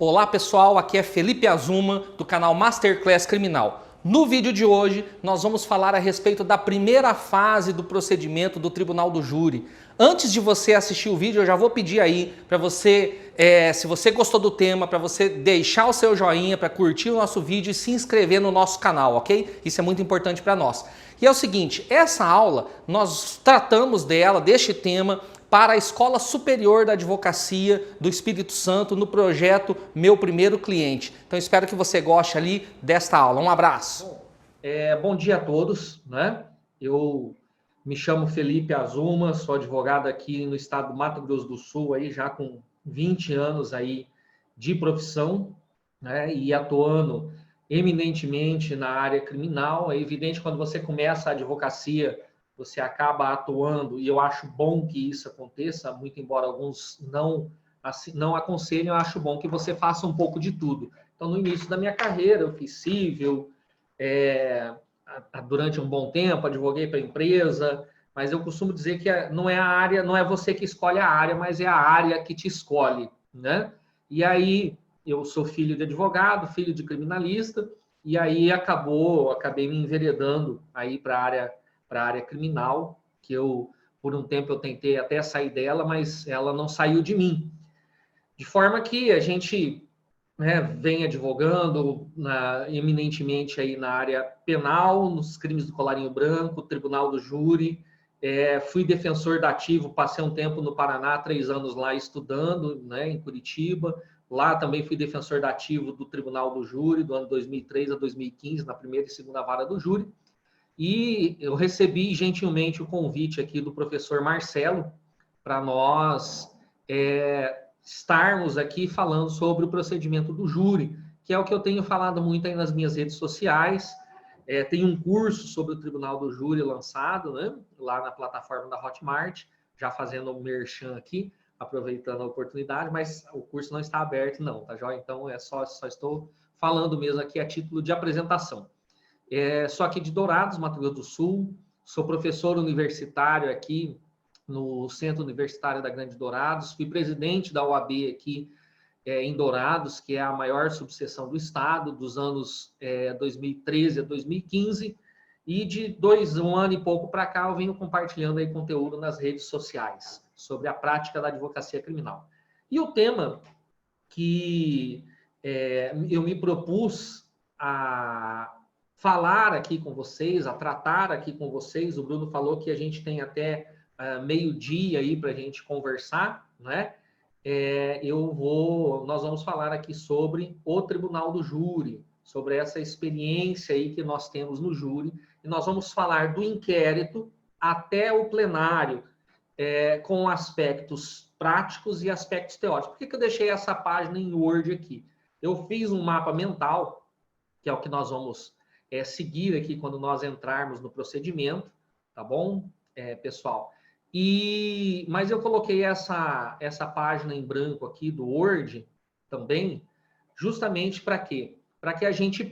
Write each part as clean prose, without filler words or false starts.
Olá pessoal, aqui é Felipe Azuma do canal Masterclass Criminal. No vídeo de hoje nós vamos falar a respeito da primeira fase do procedimento do Tribunal do Júri. Antes de você assistir o vídeo, eu já vou pedir aí para você, se você gostou do tema, para você deixar o seu joinha, para curtir o nosso vídeo e se inscrever no nosso canal, ok? Isso é muito importante para nós. E é o seguinte, essa aula nós tratamos deste tema, para a Escola Superior da Advocacia do Espírito Santo no projeto Meu Primeiro Cliente. Então espero que você goste ali desta aula. Um abraço. Bom dia a todos, né? Eu me chamo Felipe Azuma, sou advogado aqui no estado do Mato Grosso do Sul, aí já com 20 anos aí de profissão, né? E atuando eminentemente na área criminal. É evidente quando você começa a advocacia, você acaba atuando, e eu acho bom que isso aconteça, muito embora alguns não aconselhem, eu acho bom que você faça um pouco de tudo. Então, no início da minha carreira, eu fiz civil, durante um bom tempo, advoguei para a empresa, mas eu costumo dizer que não é a área, não é você que escolhe a área, mas é a área que te escolhe, né? E aí, eu sou filho de advogado, filho de criminalista, e aí acabei me enveredando aí para a área criminal, que por um tempo eu tentei até sair dela, mas ela não saiu de mim. De forma que a gente, né, vem advogando eminentemente aí na área penal, nos crimes do colarinho branco, tribunal do júri. Fui defensor dativo, passei um tempo no Paraná, 3 anos lá estudando, né, em Curitiba. Lá também fui defensor dativo do tribunal do júri, do ano 2003 a 2015, na primeira e segunda vara do júri. E eu recebi gentilmente o convite aqui do professor Marcelo para nós estarmos aqui falando sobre o procedimento do júri, que é o que eu tenho falado muito aí nas minhas redes sociais. Tem um curso sobre o Tribunal do Júri lançado, né, lá na plataforma da Hotmart, já fazendo um merchan aqui, aproveitando a oportunidade, mas o curso não está aberto não, tá joia? Então só estou falando mesmo aqui a título de apresentação. Sou aqui de Dourados, Mato Grosso do Sul, sou professor universitário aqui no Centro Universitário da Grande Dourados, fui presidente da OAB aqui em Dourados, que é a maior subseção do estado, dos anos 2013 a 2015, e de um ano e pouco para cá eu venho compartilhando aí conteúdo nas redes sociais sobre a prática da advocacia criminal. E o tema que eu me propus a falar aqui com vocês, a tratar aqui com vocês, o Bruno falou que a gente tem até meio-dia aí para a gente conversar, né? Nós vamos falar aqui sobre o Tribunal do Júri, sobre essa experiência aí que nós temos no júri, e nós vamos falar do inquérito até o plenário, com aspectos práticos e aspectos teóricos. Por que eu deixei essa página em Word aqui? Eu fiz um mapa mental, que é o que nós vamos seguir aqui quando nós entrarmos no procedimento, tá bom, pessoal? Mas eu coloquei essa página em branco aqui do Word também, justamente para quê? Para que a gente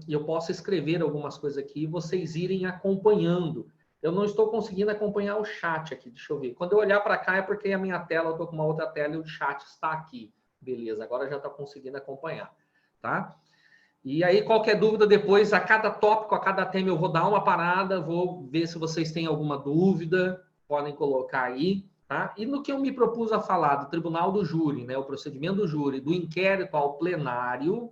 eu possa escrever algumas coisas aqui e vocês irem acompanhando. Eu não estou conseguindo acompanhar o chat aqui, deixa eu ver. Quando eu olhar para cá é porque a minha tela, eu estou com uma outra tela e o chat está aqui. Beleza, agora já está conseguindo acompanhar, tá? E aí, qualquer dúvida depois, a cada tópico, a cada tema, eu vou dar uma parada, vou ver se vocês têm alguma dúvida, podem colocar aí, tá? E no que eu me propus a falar do Tribunal do Júri, né, o procedimento do júri, do inquérito ao plenário,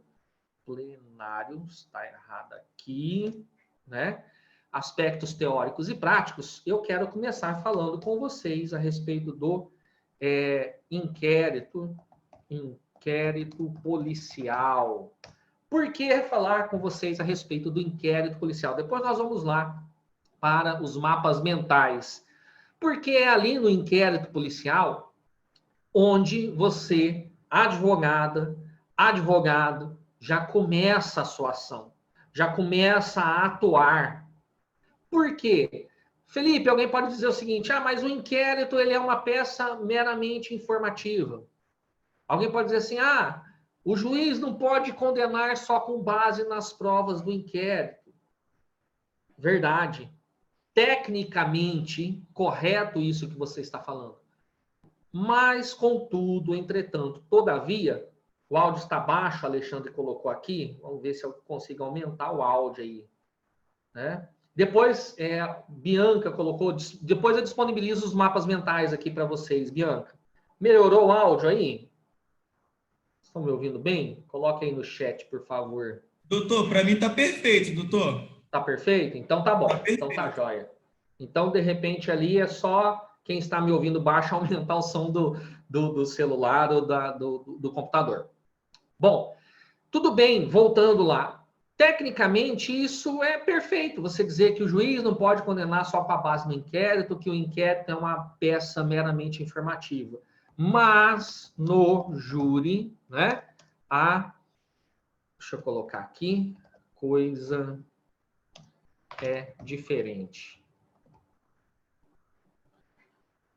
está errado aqui, né? Aspectos teóricos e práticos, eu quero começar falando com vocês a respeito do inquérito policial. Por que falar com vocês a respeito do inquérito policial? Depois nós vamos lá para os mapas mentais. Porque é ali no inquérito policial onde você, advogado, já começa a sua ação, já começa a atuar. Por quê? Felipe, alguém pode dizer o seguinte, mas o inquérito ele é uma peça meramente informativa. Alguém pode dizer assim, o juiz não pode condenar só com base nas provas do inquérito. Verdade. Tecnicamente, correto isso que você está falando. Mas, contudo, entretanto, todavia, O áudio está baixo, o Alexandre colocou aqui. Vamos ver se eu consigo aumentar o áudio aí. Né? Depois, Bianca colocou... Depois eu disponibilizo os mapas mentais aqui para vocês, Bianca. Melhorou o áudio aí? Estão me ouvindo bem? Coloque aí no chat, por favor. Doutor, para mim tá perfeito, doutor. Tá perfeito? Então tá bom. Tá perfeito. Então tá jóia. Então, de repente, ali é só quem está me ouvindo baixo aumentar o som do celular ou do computador. Bom, tudo bem, voltando lá. Tecnicamente, isso é perfeito. Você dizer que o juiz não pode condenar só com a base do inquérito, que o inquérito é uma peça meramente informativa. Mas, no júri, né, deixa eu colocar aqui, coisa é diferente.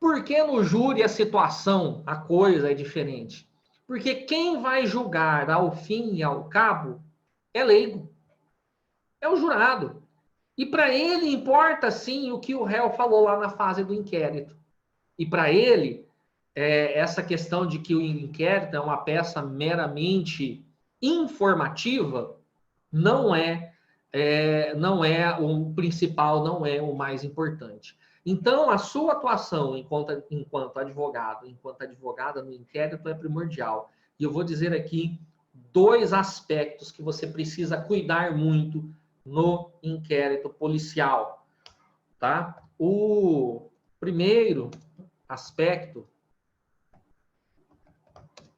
Por que no júri a situação, a coisa é diferente? Porque quem vai julgar ao fim e ao cabo é leigo. É o jurado. E para ele importa, sim, o que o réu falou lá na fase do inquérito. E para ele, essa questão de que o inquérito é uma peça meramente informativa não é o principal, não é o mais importante. Então, a sua atuação enquanto advogado, enquanto advogada no inquérito é primordial. E eu vou dizer aqui 2 aspectos que você precisa cuidar muito no inquérito policial, tá? O primeiro aspecto,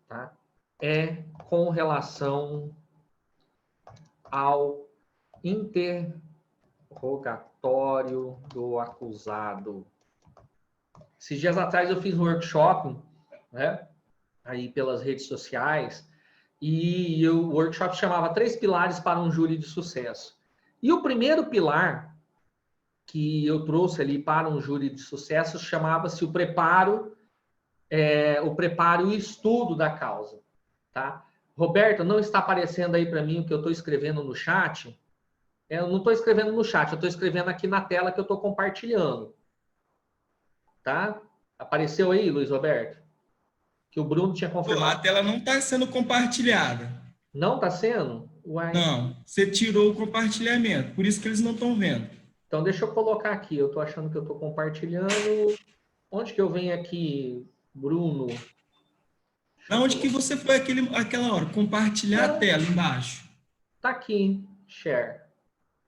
tá, é com relação ao interrogatório do acusado. Esses dias atrás eu fiz um workshop, né, aí pelas redes sociais, e o workshop chamava 3 pilares para um júri de sucesso. E o primeiro pilar que eu trouxe ali para um júri de sucesso chamava-se o preparo e o estudo da causa, tá? Roberto, não está aparecendo aí para mim o que eu estou escrevendo no chat? Eu não estou escrevendo no chat, eu estou escrevendo aqui na tela que eu estou compartilhando. Tá? Apareceu aí, Luiz Roberto? Que o Bruno tinha confirmado. A tela não está sendo compartilhada. Não está sendo? Uai. Não, você tirou o compartilhamento, por isso que eles não estão vendo. Então, deixa eu colocar aqui. Eu estou achando que eu estou compartilhando. Onde que eu venho aqui, Bruno? Aonde que você foi aquela hora? Compartilhar a tela embaixo. Tá aqui, share.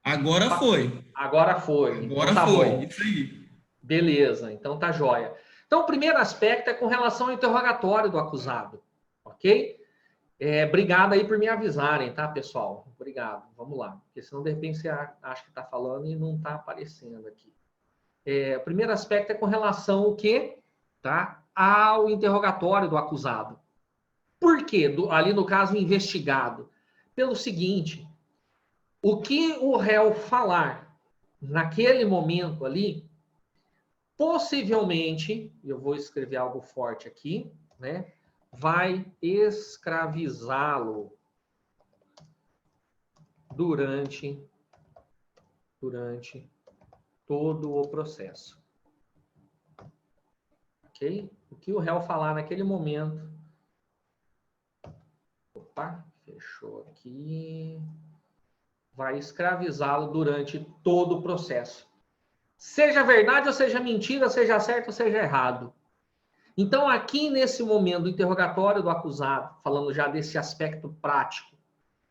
Agora foi. Agora foi. Agora então, tá foi. bom. Isso aí. Beleza, então tá jóia. Então, o primeiro aspecto é com relação ao interrogatório do acusado, ok? Obrigado aí por me avisarem, tá, pessoal? Obrigado. Vamos lá. Porque senão, de repente, você acha que tá falando e não tá aparecendo aqui. O primeiro aspecto é com relação ao quê? Tá? Ao interrogatório do acusado. Por quê? Ali, no caso, o investigado. Pelo seguinte, o que o réu falar naquele momento ali, possivelmente, eu vou escrever algo forte aqui, né? Vai escravizá-lo durante todo o processo. Ok? O que o réu falar naquele momento... Opa, fechou aqui. Vai escravizá-lo durante todo o processo. Seja verdade ou seja mentira, seja certo ou seja errado. Então, aqui nesse momento do interrogatório do acusado, falando já desse aspecto prático,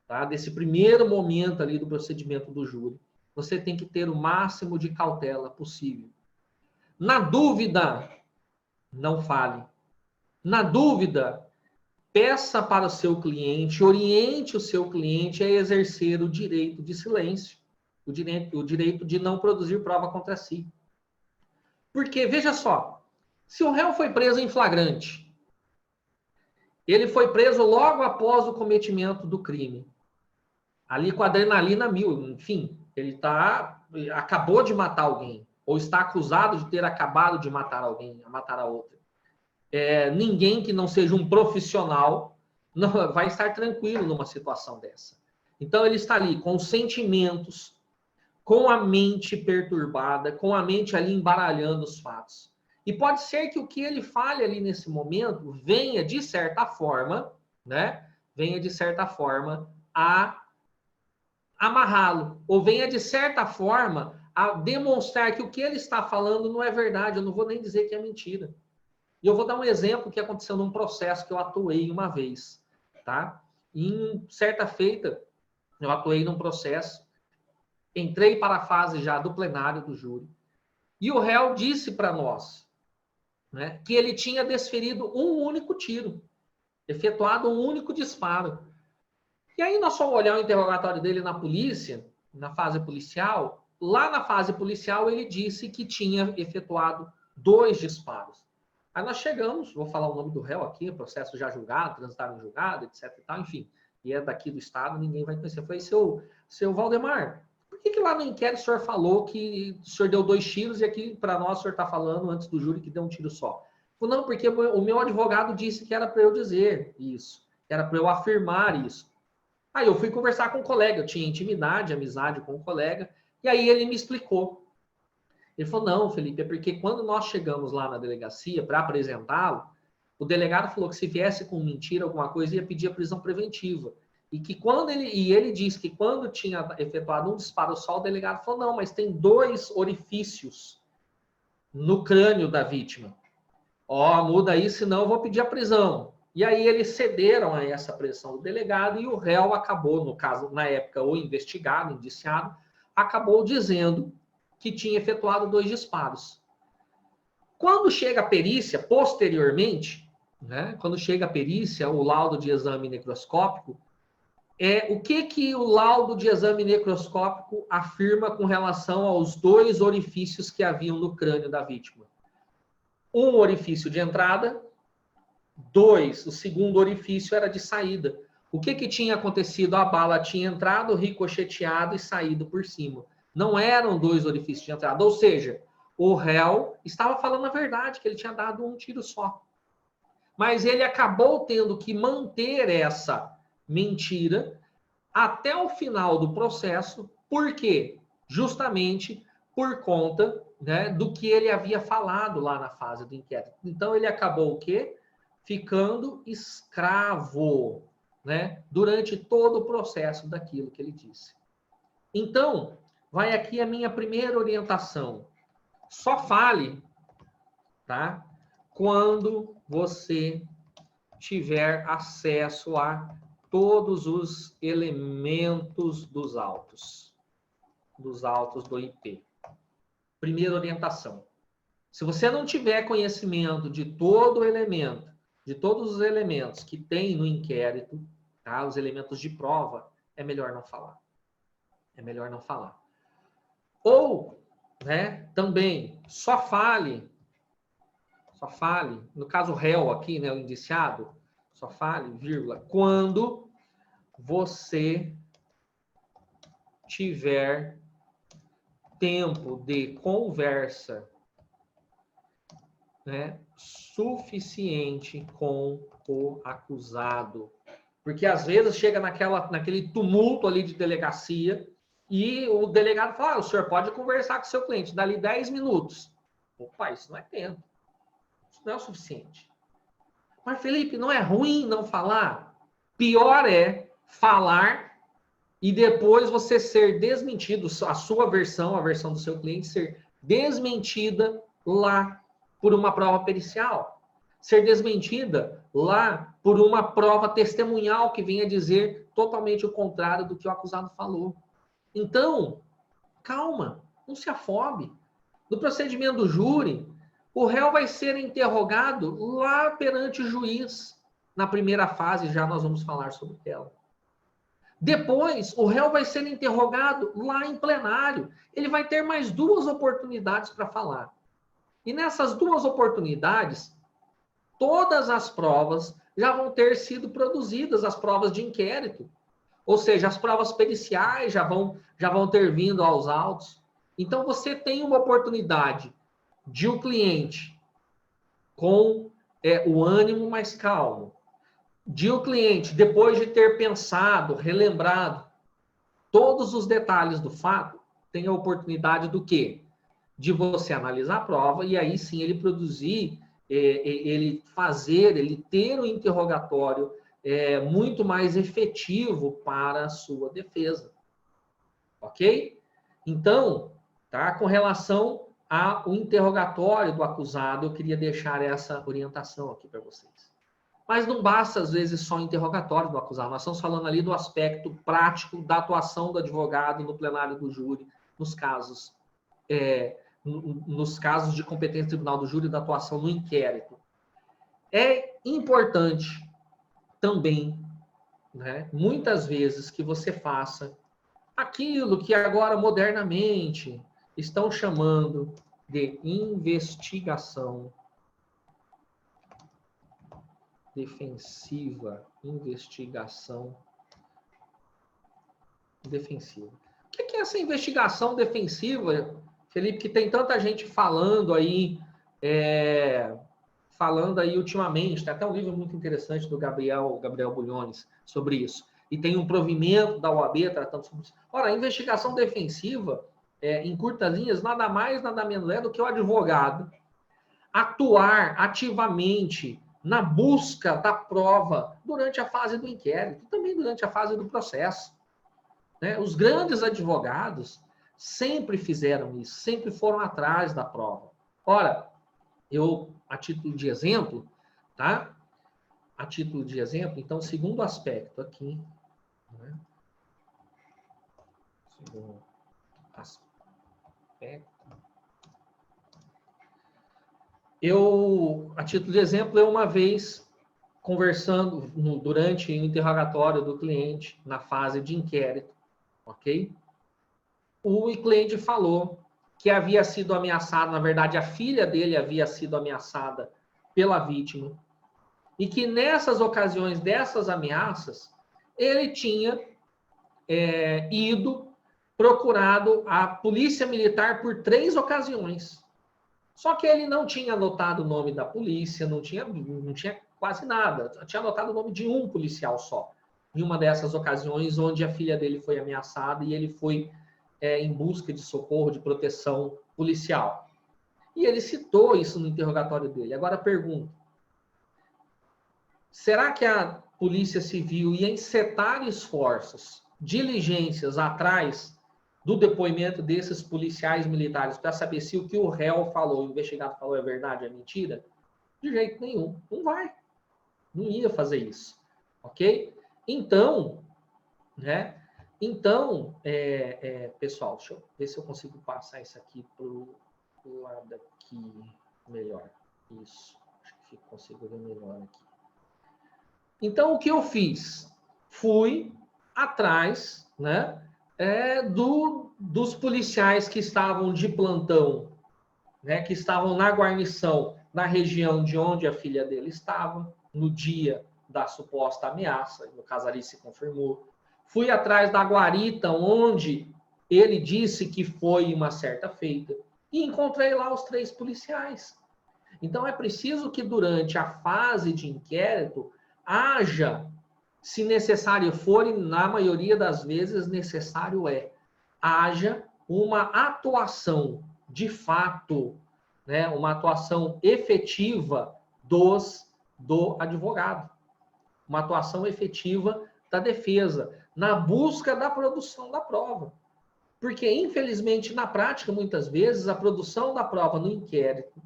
tá? Desse primeiro momento ali do procedimento do júri, você tem que ter o máximo de cautela possível. Na dúvida, não fale. Na dúvida, peça para o seu cliente, oriente o seu cliente a exercer o direito de silêncio, o direito de não produzir prova contra si. Porque, veja só, se o réu foi preso em flagrante, ele foi preso logo após o cometimento do crime, ali com adrenalina mil, enfim, ele acabou de matar alguém, ou está acusado de ter acabado de matar alguém, matar a outra. Ninguém que não seja um profissional não vai estar tranquilo numa situação dessa. Então, ele está ali com os sentimentos, com a mente perturbada, com a mente ali embaralhando os fatos. E pode ser que o que ele fale ali nesse momento venha, de certa forma, né, venha, de certa forma, a amarrá-lo, ou venha, de certa forma, a demonstrar que o que ele está falando não é verdade. Eu não vou nem dizer que é mentira. E eu vou dar um exemplo que aconteceu num processo que eu atuei uma vez, tá? Em certa feita, eu atuei num processo, entrei para a fase já do plenário do júri, e o réu disse para nós, né, que ele tinha desferido um único tiro, efetuado um único disparo. E aí nós fomos olhar o interrogatório dele na polícia, na fase policial. Lá na fase policial ele disse que tinha efetuado 2 disparos. Aí nós chegamos, vou falar o nome do réu aqui, processo já julgado, transitado em julgado, etc e tal, enfim. E é daqui do estado, ninguém vai conhecer. Foi seu Valdemar, por que lá no inquérito o senhor falou que o senhor deu 2 tiros e aqui para nós o senhor está falando antes do júri que deu um tiro só? Falei, não, porque o meu advogado disse que era para eu dizer isso, era para eu afirmar isso. Aí eu fui conversar com o colega, eu tinha intimidade, amizade com o colega, e aí ele me explicou. Ele falou, não, Felipe, é porque quando nós chegamos lá na delegacia para apresentá-lo, o delegado falou que se viesse com mentira, alguma coisa, ia pedir a prisão preventiva. E que quando ele disse que quando tinha efetuado um disparo só, o delegado falou, não, mas tem 2 orifícios no crânio da vítima. Ó, muda aí, senão eu vou pedir a prisão. E aí eles cederam a essa pressão do delegado e o réu acabou, no caso, na época, o investigado, indiciado, acabou dizendo que tinha efetuado 2 disparos. Quando chega a perícia, posteriormente, né, quando chega a perícia, o laudo de exame necroscópico, o que o laudo de exame necroscópico afirma com relação aos 2 orifícios que haviam no crânio da vítima? Um orifício de entrada, 2, o segundo orifício era de saída. O que tinha acontecido? A bala tinha entrado, ricocheteado e saído por cima. Não eram 2 orifícios de entrada. Ou seja, o réu estava falando a verdade, que ele tinha dado um tiro só. Mas ele acabou tendo que manter essa mentira até o final do processo. Por quê? Justamente por conta, né, do que ele havia falado lá na fase do inquérito. Então ele acabou o quê? Ficando escravo, né, durante todo o processo daquilo que ele disse. Então, vai aqui a minha primeira orientação. Só fale, tá, quando você tiver acesso a todos os elementos dos autos do IP. Primeira orientação. Se você não tiver conhecimento de todo o elemento, de todos os elementos que tem no inquérito, tá, os elementos de prova, é melhor não falar. É melhor não falar. Ou, né, também, só fale, no caso réu aqui, né, o indiciado, só fale, vírgula, quando você tiver tempo de conversa, né, suficiente com o acusado. Porque às vezes chega naquele tumulto ali de delegacia e o delegado fala, o senhor pode conversar com o seu cliente, dali 10 minutos. Opa, isso não é tempo. Isso não é o suficiente. Mas, Felipe, não é ruim não falar? Pior é falar e depois você ser desmentido, a sua versão, a versão do seu cliente, ser desmentida lá por uma prova pericial. Ser desmentida lá por uma prova testemunhal que venha dizer totalmente o contrário do que o acusado falou. Então, calma, não se afobe. No procedimento do júri, o réu vai ser interrogado lá perante o juiz. Na primeira fase, já nós vamos falar sobre ela. Depois, o réu vai ser interrogado lá em plenário. Ele vai ter mais 2 oportunidades para falar. E nessas 2 oportunidades, todas as provas já vão ter sido produzidas, as provas de inquérito. Ou seja, as provas periciais já vão ter vindo aos autos. Então, você tem uma oportunidade de o cliente com o ânimo mais calmo, de o cliente, depois de ter pensado, relembrado todos os detalhes do fato, tem a oportunidade do quê? De você analisar a prova e aí sim ele produzir, ele ter o interrogatório muito mais efetivo para a sua defesa. Ok? Então, tá? Com relação ao interrogatório do acusado, eu queria deixar essa orientação aqui para vocês. Mas não basta, às vezes, só o interrogatório do acusado. Nós estamos falando ali do aspecto prático da atuação do advogado no plenário do júri, nos casos de competência do tribunal do júri e da atuação no inquérito. É importante também, né, muitas vezes, que você faça aquilo que agora, modernamente, estão chamando de investigação defensiva. Investigação defensiva. O que é essa investigação defensiva, Felipe, que tem tanta gente falando aí ultimamente? Tem até um livro muito interessante do Gabriel Bulhones sobre isso. E tem um provimento da OAB tratando sobre isso. Ora, a investigação defensiva, em curtas linhas, nada mais, nada menos é do que o advogado atuar ativamente na busca da prova durante a fase do inquérito, também durante a fase do processo. Né? Os grandes advogados sempre fizeram isso, sempre foram atrás da prova. Ora, a título de exemplo, tá? A título de exemplo, então, segundo aspecto aqui, né? Segundo aspecto. A título de exemplo, uma vez conversando durante o interrogatório do cliente, na fase de inquérito, ok? O cliente falou que havia sido ameaçado, na verdade, a filha dele havia sido ameaçada pela vítima, e que nessas ocasiões dessas ameaças, ele tinha procurado a polícia militar por 3 ocasiões. Só que ele não tinha anotado o nome da polícia, não tinha quase nada. Tinha anotado o nome de um policial só. Em uma dessas ocasiões onde a filha dele foi ameaçada e ele foi em busca de socorro, de proteção policial. E ele citou isso no interrogatório dele. Agora pergunto, será que a Polícia Civil ia encetar esforços, diligências atrás do depoimento desses policiais militares para saber se o que o réu falou, o investigado falou é verdade, é mentira? De jeito nenhum. Não vai. Não ia fazer isso. Ok? Então, né? Então, pessoal, deixa eu ver se eu consigo passar isso aqui para o lado aqui melhor. Isso. Acho que consigo ver melhor aqui. Então, o que eu fiz? Fui atrás, né? Dos policiais que estavam de plantão, né, que estavam na guarnição, na região de onde a filha dele estava, no dia da suposta ameaça, no caso ali se confirmou. Fui atrás da guarita, onde ele disse que foi uma certa feita, e encontrei lá os 3 policiais. Então, é preciso que durante a fase de inquérito haja, se necessário for, e na maioria das vezes necessário haja uma atuação de fato, né, uma atuação efetiva do advogado, uma atuação efetiva da defesa, na busca da produção da prova. Porque, infelizmente, na prática, muitas vezes, a produção da prova no inquérito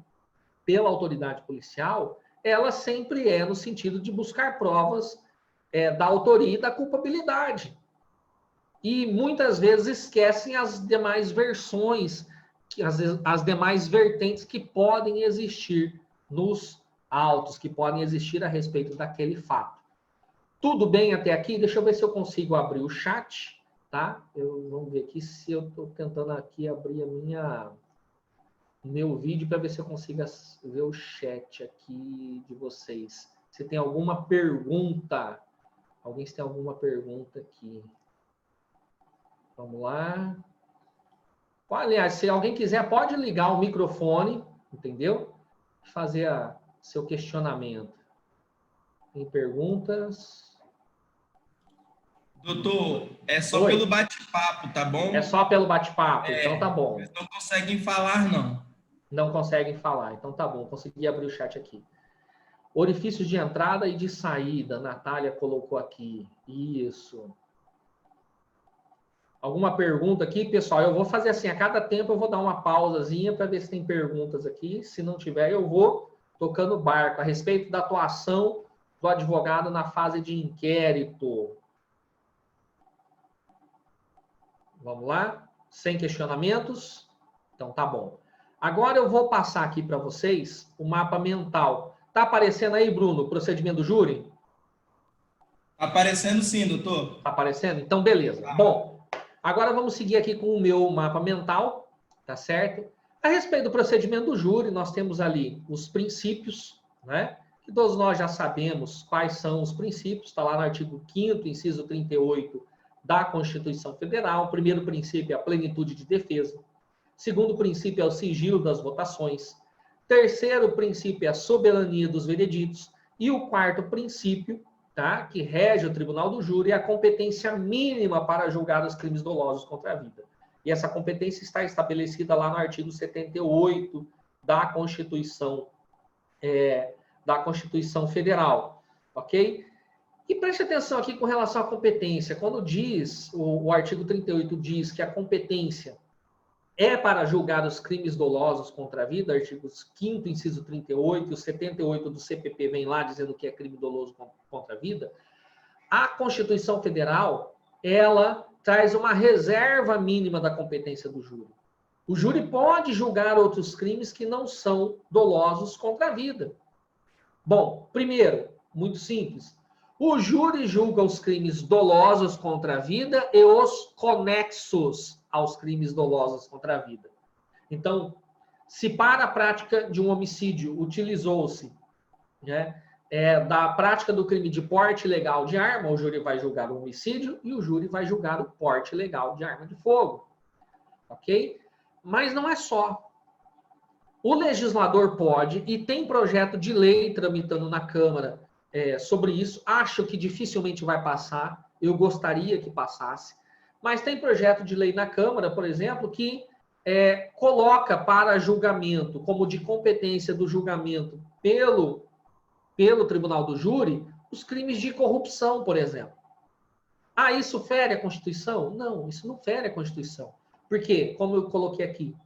pela autoridade policial, ela sempre no sentido de buscar provas da autoria e da culpabilidade. E muitas vezes esquecem as demais versões, as demais vertentes que podem existir nos autos, que podem existir a respeito daquele fato. Tudo bem até aqui? Deixa eu ver se eu consigo abrir o chat, tá? Vamos ver aqui se eu estou tentando aqui abrir meu vídeo para ver se eu consigo ver o chat aqui de vocês. Se tem alguma pergunta... Alguém tem alguma pergunta aqui? Vamos lá. Aliás, se alguém quiser, pode ligar o microfone, entendeu? Fazer seu questionamento. Tem perguntas? Doutor, é só pelo bate-papo, tá bom? É só pelo bate-papo, então tá bom. Eles não conseguem falar, não. Não conseguem falar, então tá bom. Consegui abrir o chat aqui. Orifícios de entrada e de saída. Natália colocou aqui. Isso. Alguma pergunta aqui, pessoal? Eu vou fazer assim, a cada tempo eu vou dar uma pausazinha para ver se tem perguntas aqui. Se não tiver, eu vou tocando barco a respeito da atuação do advogado na fase de inquérito. Vamos lá? Sem questionamentos? Então tá bom. Agora eu vou passar aqui para vocês o mapa mental. Tá aparecendo aí, Bruno, o procedimento do júri? Tá aparecendo sim, doutor. Tá aparecendo? Então, beleza. Bom, agora vamos seguir aqui com o meu mapa mental, tá certo? A respeito do procedimento do júri, nós temos ali os princípios, né? Que todos nós já sabemos quais são os princípios, está lá no artigo 5º, inciso 38 da Constituição Federal. O primeiro princípio é a plenitude de defesa. Segundo princípio é o sigilo das votações. Terceiro princípio é a soberania dos vereditos. E o quarto princípio, tá, que rege o tribunal do júri, é a competência mínima para julgar os crimes dolosos contra a vida. E essa competência está estabelecida lá no artigo 78 da Constituição Federal, ok? E preste atenção aqui com relação à competência. Quando diz, o artigo 38 diz que a competência é para julgar os crimes dolosos contra a vida, artigos 5º, inciso 38, e o 78 do CPP vem lá dizendo que é crime doloso contra a vida, a Constituição Federal, ela traz uma reserva mínima da competência do júri. O júri pode julgar outros crimes que não são dolosos contra a vida. Bom, primeiro, muito simples, o júri julga os crimes dolosos contra a vida e os conexos aos crimes dolosos contra a vida. Então, se para a prática de um homicídio utilizou-se, né, da prática do crime de porte ilegal de arma, o júri vai julgar o homicídio e o júri vai julgar o porte ilegal de arma de fogo. Ok? Mas não é só. O legislador pode, e tem projeto de lei tramitando na Câmara sobre isso, acho que dificilmente vai passar, eu gostaria que passasse, mas tem projeto de lei na Câmara, por exemplo, que coloca para julgamento, como de competência do julgamento pelo Tribunal do Júri, os crimes de corrupção, por exemplo. Ah, isso fere a Constituição? Não, isso não fere a Constituição. Porque, como eu coloquei aqui,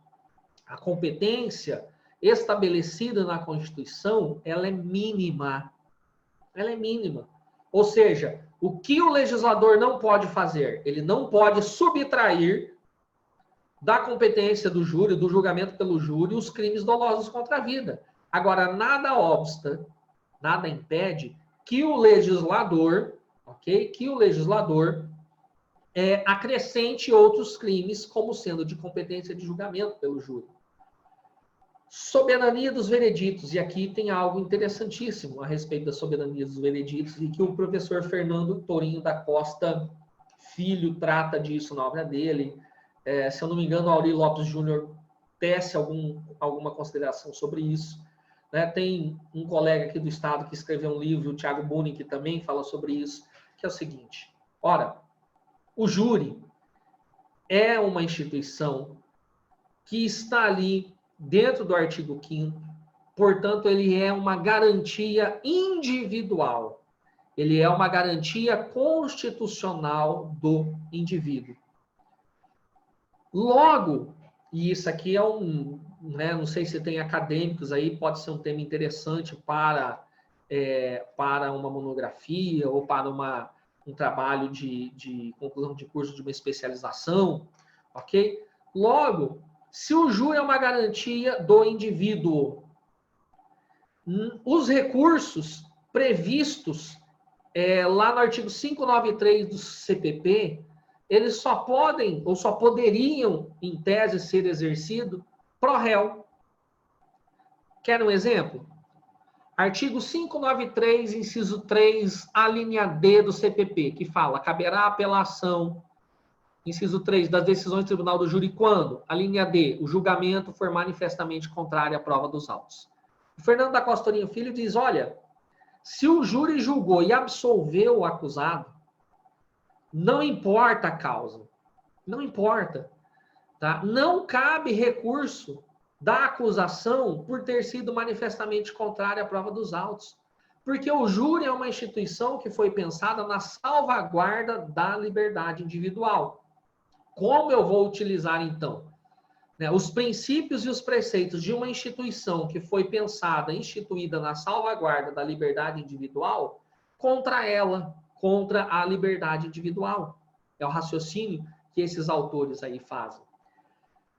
a competência estabelecida na Constituição, ela é mínima. Ela é mínima. Ou seja, o que o legislador não pode fazer? Ele não pode subtrair da competência do júri, do julgamento pelo júri, os crimes dolosos contra a vida. Agora, nada obsta, nada impede que o legislador, ok? Que o legislador acrescente outros crimes como sendo de competência de julgamento pelo júri. Soberania dos vereditos. E aqui tem algo interessantíssimo a respeito da soberania dos vereditos e que o professor Fernando Tourinho da Costa Filho trata disso na obra dele. Se eu não me engano, o Auri Lopes Júnior tece alguma consideração sobre isso. Né? Tem um colega aqui do Estado que escreveu um livro, o Thiago Bunin, que também fala sobre isso, que é o seguinte. Ora, o júri é uma instituição que está ali dentro do artigo 5º, portanto, ele é uma garantia individual. Ele é uma garantia constitucional do indivíduo. Logo, e isso aqui é não sei se tem acadêmicos aí, pode ser um tema interessante para uma monografia ou para um trabalho de conclusão de curso de uma especialização, ok? Logo, se o júri é uma garantia do indivíduo, os recursos previstos lá no artigo 593 do CPP, eles só podem ou só poderiam, em tese, ser exercidos pro réu. Quer um exemplo? Artigo 593, inciso 3, a linha D do CPP, que fala: caberá apelação, inciso 3, das decisões do Tribunal do Júri quando? A linha D, o julgamento for manifestamente contrário à prova dos autos. O Fernando da Costa Tourinho Filho diz: olha, se o júri julgou e absolveu o acusado, não importa a causa, não importa, tá? Não cabe recurso da acusação por ter sido manifestamente contrária à prova dos autos. Porque o júri é uma instituição que foi pensada na salvaguarda da liberdade individual. Como eu vou utilizar, então, né, os princípios e os preceitos de uma instituição que foi pensada, instituída na salvaguarda da liberdade individual, contra ela, contra a liberdade individual? É o raciocínio que esses autores aí fazem.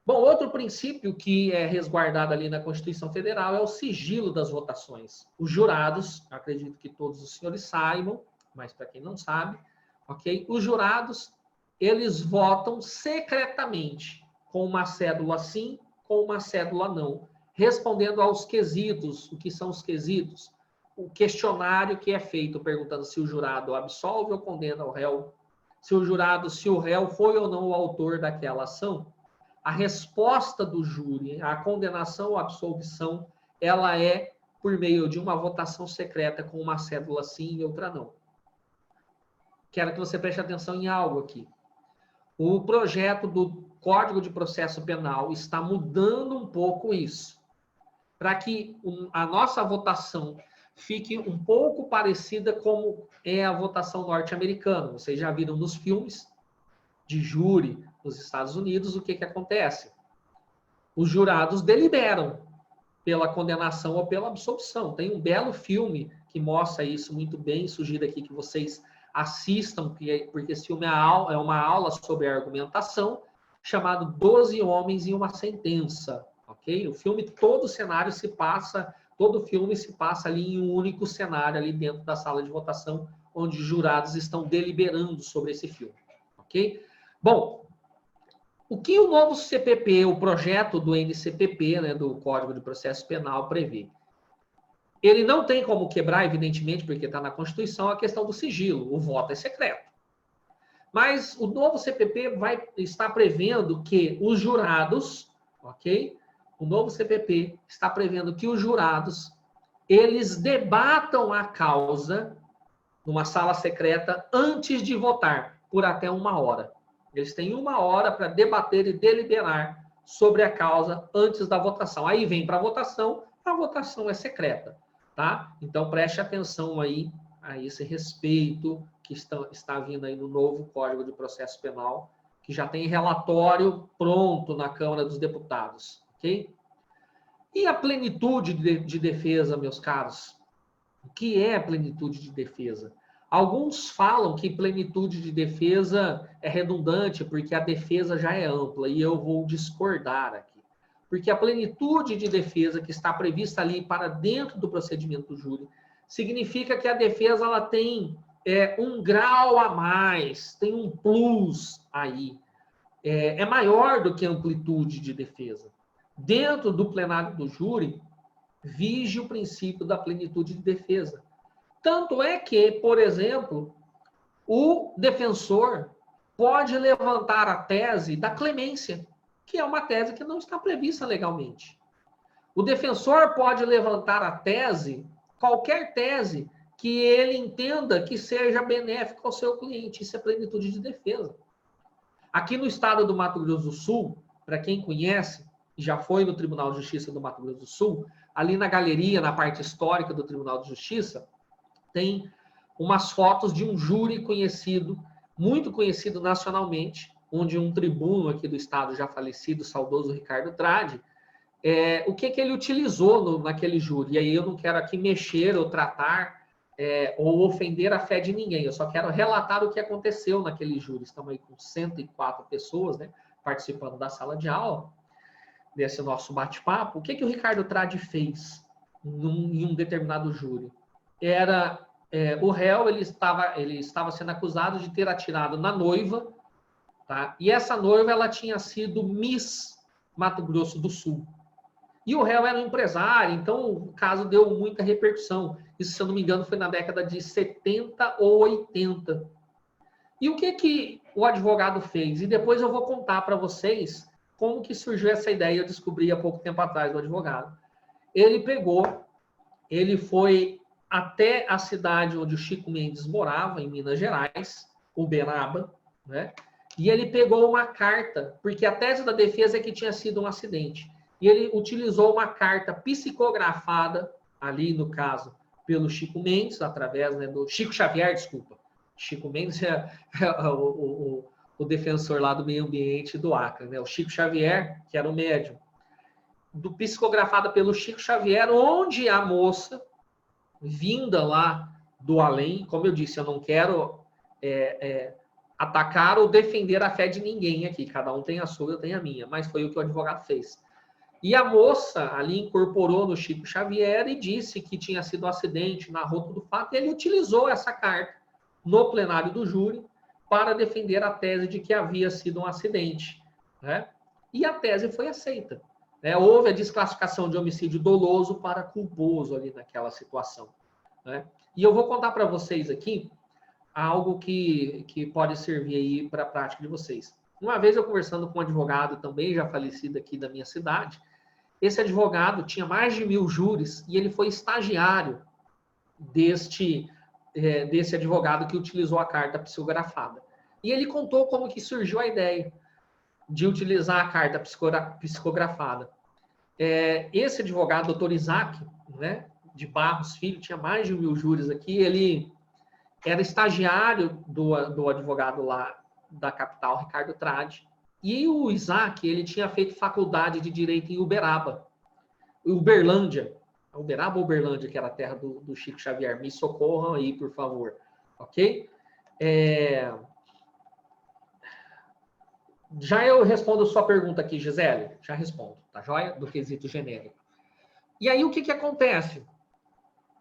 Bom, outro princípio que é resguardado ali na Constituição Federal é o sigilo das votações. Os jurados, acredito que todos os senhores saibam, mas para quem não sabe, ok? Os jurados, eles votam secretamente, com uma cédula sim, com uma cédula não, respondendo aos quesitos. O que são os quesitos? O questionário que é feito perguntando se o jurado absolve ou condena o réu, se o réu foi ou não o autor daquela ação. A resposta do júri, a condenação ou absolvição, ela é por meio de uma votação secreta com uma cédula sim e outra não. Quero que você preste atenção em algo aqui. O projeto do Código de Processo Penal está mudando um pouco isso, para que a nossa votação fique um pouco parecida como é a votação norte-americana. Vocês já viram nos filmes de júri nos Estados Unidos o que acontece? Os jurados deliberam pela condenação ou pela absolvição. Tem um belo filme que mostra isso muito bem, sugiro aqui que vocês assistam, porque esse filme é uma aula sobre a argumentação, chamado 12 Homens e uma Sentença, ok? O filme, todo o filme se passa ali em um único cenário, ali dentro da sala de votação, onde os jurados estão deliberando sobre esse filme, ok? Bom, o que o novo CPP, o projeto do NCPP, né, do Código de Processo Penal, prevê? Ele não tem como quebrar, evidentemente, porque está na Constituição, a questão do sigilo. O voto é secreto. Mas o novo CPP está prevendo que os jurados, ok? O novo CPP está prevendo que os jurados, eles debatam a causa numa sala secreta antes de votar, por até 1 hora. Eles têm 1 hora para debater e deliberar sobre a causa antes da votação. Aí vem para a votação é secreta, tá? Então preste atenção aí a esse respeito que está vindo aí no novo Código de Processo Penal, que já tem relatório pronto na Câmara dos Deputados, ok? E a plenitude de defesa, meus caros? O que é a plenitude de defesa? Alguns falam que plenitude de defesa é redundante, porque a defesa já é ampla, e eu vou discordar aqui. Porque a plenitude de defesa que está prevista ali para dentro do procedimento do júri, significa que a defesa ela tem um grau a mais, tem um plus aí. É maior do que a amplitude de defesa. Dentro do plenário do júri, vige o princípio da plenitude de defesa. Tanto é que, por exemplo, o defensor pode levantar a tese da clemência, que é uma tese que não está prevista legalmente. O defensor pode levantar a tese, qualquer tese, que ele entenda que seja benéfica ao seu cliente. Isso é plenitude de defesa. Aqui no estado do Mato Grosso do Sul, para quem conhece, já foi no Tribunal de Justiça do Mato Grosso do Sul, ali na galeria, na parte histórica do Tribunal de Justiça, tem umas fotos de um júri conhecido, muito conhecido nacionalmente, onde um tribuno aqui do estado já falecido, saudoso Ricardo Tradi, o que ele utilizou naquele júri. E aí eu não quero aqui mexer ou tratar ou ofender a fé de ninguém, eu só quero relatar o que aconteceu naquele júri. Estamos aí com 104 pessoas, né, participando da sala de aula, desse nosso bate-papo. O que o Ricardo Tradi fez em um determinado júri? O réu ele estava sendo acusado de ter atirado na noiva, tá? E essa noiva ela tinha sido Miss Mato Grosso do Sul. E o réu era um empresário, então o caso deu muita repercussão. Isso, se eu não me engano, foi na década de 70 ou 80. E o que o advogado fez? E depois eu vou contar para vocês como que surgiu essa ideia. Eu descobri há pouco tempo atrás do advogado. Ele foi até a cidade onde o Chico Mendes morava, em Minas Gerais, Uberaba, né? E ele pegou uma carta, porque a tese da defesa é que tinha sido um acidente. E ele utilizou uma carta psicografada, ali no caso, pelo Chico Mendes, através, né, do Chico Xavier, desculpa. Chico Mendes é o defensor lá do meio ambiente do Acre, né? O Chico Xavier, que era o médium, psicografada pelo Chico Xavier, onde a moça, vinda lá do além, como eu disse, eu não quero atacar ou defender a fé de ninguém aqui, cada um tem a sua, eu tenho a minha, mas foi o que o advogado fez. E a moça ali incorporou no Chico Xavier e disse que tinha sido um acidente, narrou tudo o fato, e ele utilizou essa carta no plenário do júri para defender a tese de que havia sido um acidente, né? E a tese foi aceita, né? Houve a desclassificação de homicídio doloso para culposo ali naquela situação, né? E eu vou contar para vocês aqui algo que pode servir aí para a prática de vocês. Uma vez eu conversando com um advogado também, já falecido aqui da minha cidade, esse advogado tinha mais de 1000 júris e ele foi estagiário desse advogado que utilizou a carta psicografada. E ele contou como que surgiu a ideia de utilizar a carta psicografada. Esse advogado, doutor Isaac, né, de Barros Filho, tinha mais de 1000 júris aqui, ele era estagiário do advogado lá da capital, Ricardo Trade, e o Isaac, ele tinha feito faculdade de Direito em Uberaba, Uberlândia, ou Uberlândia, que era a terra do Chico Xavier. Me socorram aí, por favor. Ok? Já eu respondo a sua pergunta aqui, Gisele. Já respondo, tá joia? Do quesito genérico. E aí, o que acontece?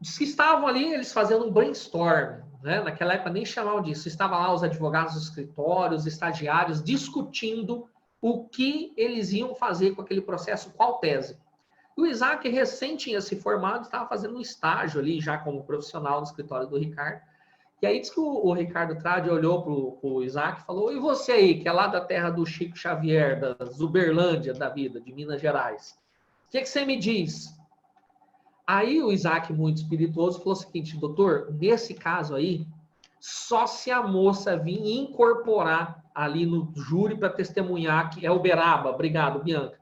Diz que estavam ali, eles fazendo um brainstorm, né? Naquela época nem chamavam disso. Estavam lá os advogados dos escritórios, estagiários, discutindo o que eles iam fazer com aquele processo, qual tese. O Isaac recém tinha se formado, estava fazendo um estágio ali, já como profissional no escritório do Ricardo. E aí diz que o Ricardo Trade olhou para o Isaac e falou: e você aí, que é lá da terra do Chico Xavier, da Uberlândia da vida, de Minas Gerais, o que você me diz? Aí o Isaac, muito espirituoso, falou o seguinte: doutor, nesse caso aí, só se a moça vir incorporar ali no júri para testemunhar, que é Uberaba. Obrigado, Bianca.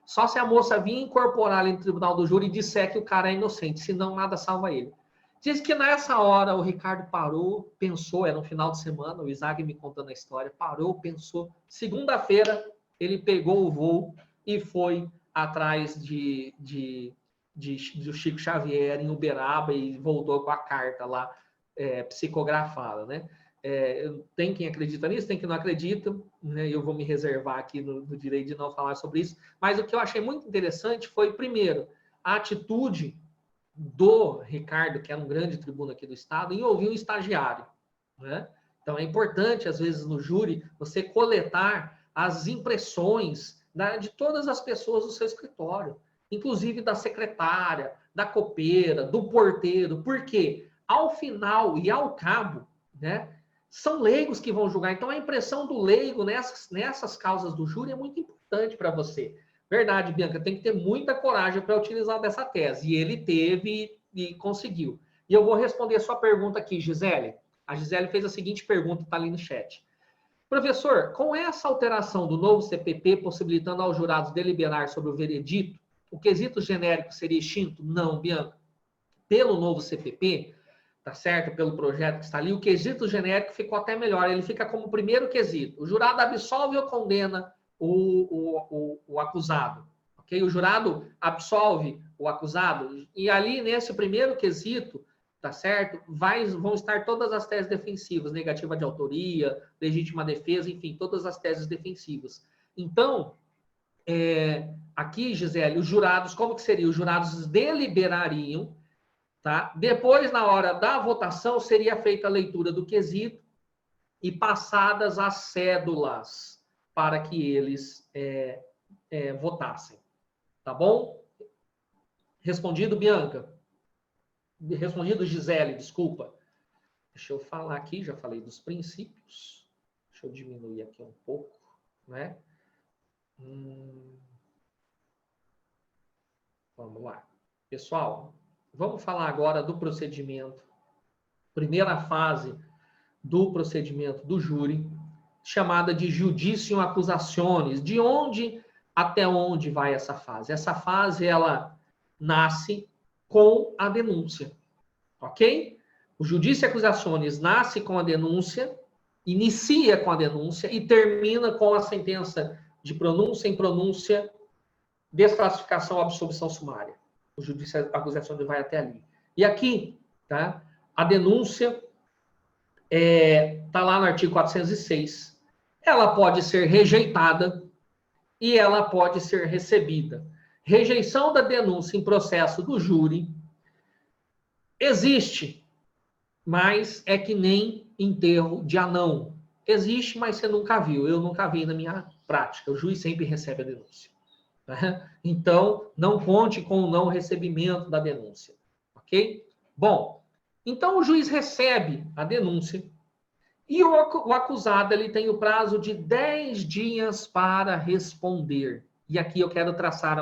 Só se a moça vir incorporar ali no tribunal do júri e disser que o cara é inocente, senão nada salva ele. Diz que nessa hora o Ricardo parou, pensou, era no final de semana, o Isaac me contando a história, parou, pensou. Segunda-feira, ele pegou o voo e foi atrás do Chico Xavier em Uberaba e voltou com a carta lá psicografada, né? Tem quem acredita nisso, tem quem não acredita, né? Eu vou me reservar aqui no direito de não falar sobre isso, mas o que eu achei muito interessante foi, primeiro, a atitude do Ricardo, que era um grande tribuno aqui do Estado, em ouvir um estagiário, né? Então, é importante, às vezes, no júri, você coletar as impressões de todas as pessoas do seu escritório, inclusive da secretária, da copeira, do porteiro, porque, ao final e ao cabo, né, são leigos que vão julgar. Então, a impressão do leigo nessas causas do júri é muito importante para você. Verdade, Bianca, tem que ter muita coragem para utilizar dessa tese. E ele teve e conseguiu. E eu vou responder a sua pergunta aqui, Gisele. A Gisele fez a seguinte pergunta, está ali no chat. Professor, com essa alteração do novo CPP, possibilitando aos jurados deliberar sobre o veredito, o quesito genérico seria extinto? Não, Bianca. Pelo novo CPP, tá certo? Pelo projeto que está ali, o quesito genérico ficou até melhor. Ele fica como primeiro quesito. O jurado absolve ou condena o acusado, ok? O jurado absolve o acusado e ali nesse primeiro quesito, tá certo? Vão estar todas as teses defensivas, negativa de autoria, legítima defesa, enfim, todas as teses defensivas. Então, aqui, Gisele, os jurados, como que seria? Os jurados deliberariam, tá? Depois, na hora da votação, seria feita a leitura do quesito e passadas as cédulas para que eles votassem. Tá bom? Respondido, Bianca? Respondido, Gisele, desculpa. Deixa eu falar aqui, já falei dos princípios. Deixa eu diminuir aqui um pouco, né? Vamos lá. Pessoal, vamos falar agora do procedimento. Primeira fase do procedimento do júri, chamada de Judicium Accusationis. De onde até onde vai essa fase? Essa fase, ela nasce com a denúncia, ok? O judício accusationis nasce com a denúncia, inicia com a denúncia e termina com a sentença de pronúncia em pronúncia, desclassificação ou absolvição sumária. O judício accusationis vai até ali. E aqui, tá? A denúncia está lá no artigo 406. Ela pode ser rejeitada e ela pode ser recebida. Rejeição da denúncia em processo do júri existe, mas é que nem enterro de anão. Existe, mas você nunca viu. Eu nunca vi na minha prática. O juiz sempre recebe a denúncia. Né? Então, não conte com o não recebimento da denúncia. Ok? Bom, então o juiz recebe a denúncia e o acusado ele tem o prazo de 10 dias para responder. E aqui eu quero traçar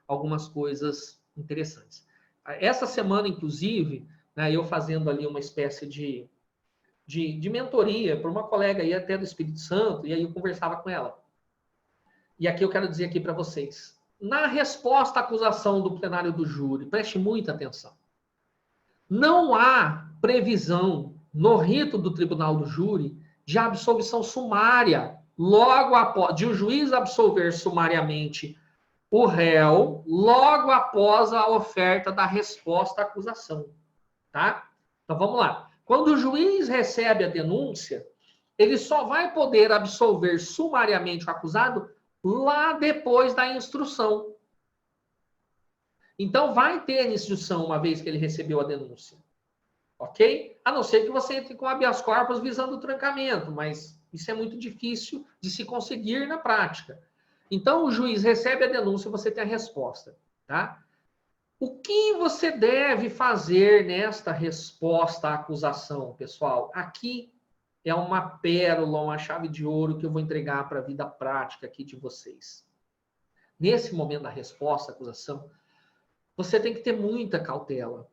algumas coisas interessantes. Essa semana, inclusive, né, eu fazendo ali uma espécie de mentoria para uma colega aí até do Espírito Santo, e aí eu conversava com ela. E aqui eu quero dizer aqui para vocês. Na resposta à acusação do plenário do júri, preste muita atenção. Não há previsão no rito do tribunal do júri de absolvição sumária, logo após, de o juiz absolver sumariamente o réu, logo após a oferta da resposta à acusação. Tá? Então vamos lá. Quando o juiz recebe a denúncia, ele só vai poder absolver sumariamente o acusado lá depois da instrução. Então, vai ter instrução uma vez que ele recebeu a denúncia. Ok? A não ser que você entre com habeas corpus visando o trancamento, mas isso é muito difícil de se conseguir na prática. Então, o juiz recebe a denúncia e você tem a resposta. Tá? O que você deve fazer nesta resposta à acusação, pessoal? Aqui é uma pérola, uma chave de ouro que eu vou entregar para a vida prática aqui de vocês. Nesse momento da resposta à acusação, você tem que ter muita cautela.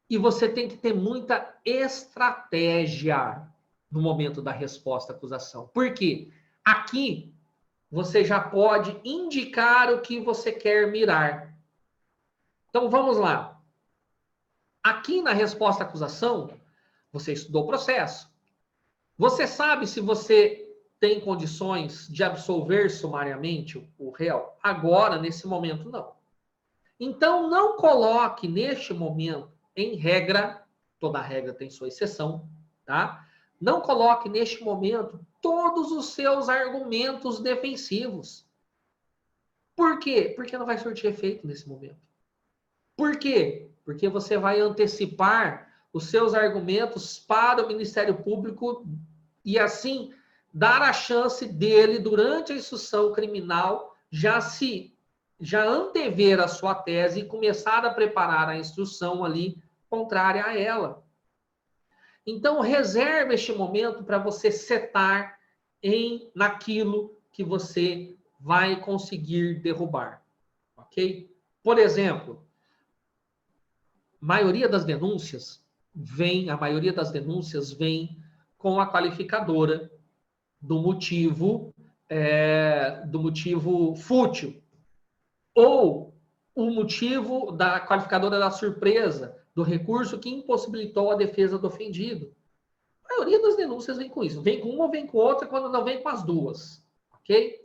E você tem que ter muita estratégia no momento da resposta à acusação. Por quê? Aqui, você já pode indicar o que você quer mirar. Então, vamos lá. Aqui na resposta à acusação, você estudou o processo. Você sabe se você tem condições de absolver sumariamente o réu? Agora, nesse momento, não. Então, não coloque neste momento, em regra, toda regra tem sua exceção, tá? Não coloque neste momento todos os seus argumentos defensivos. Por quê? Porque não vai surtir efeito nesse momento. Por quê? Porque você vai antecipar os seus argumentos para o Ministério Público e, assim, dar a chance dele, durante a instrução criminal, já antever a sua tese e começar a preparar a instrução ali contrária a ela. Então, reserve este momento para você setar naquilo que você vai conseguir derrubar. Ok? Por exemplo, a maioria das denúncias vem com a qualificadora do motivo fútil, ou o motivo da qualificadora da surpresa, do recurso que impossibilitou a defesa do ofendido. A maioria das denúncias vem com isso. Vem com uma ou vem com outra, quando não vem com as duas. Ok?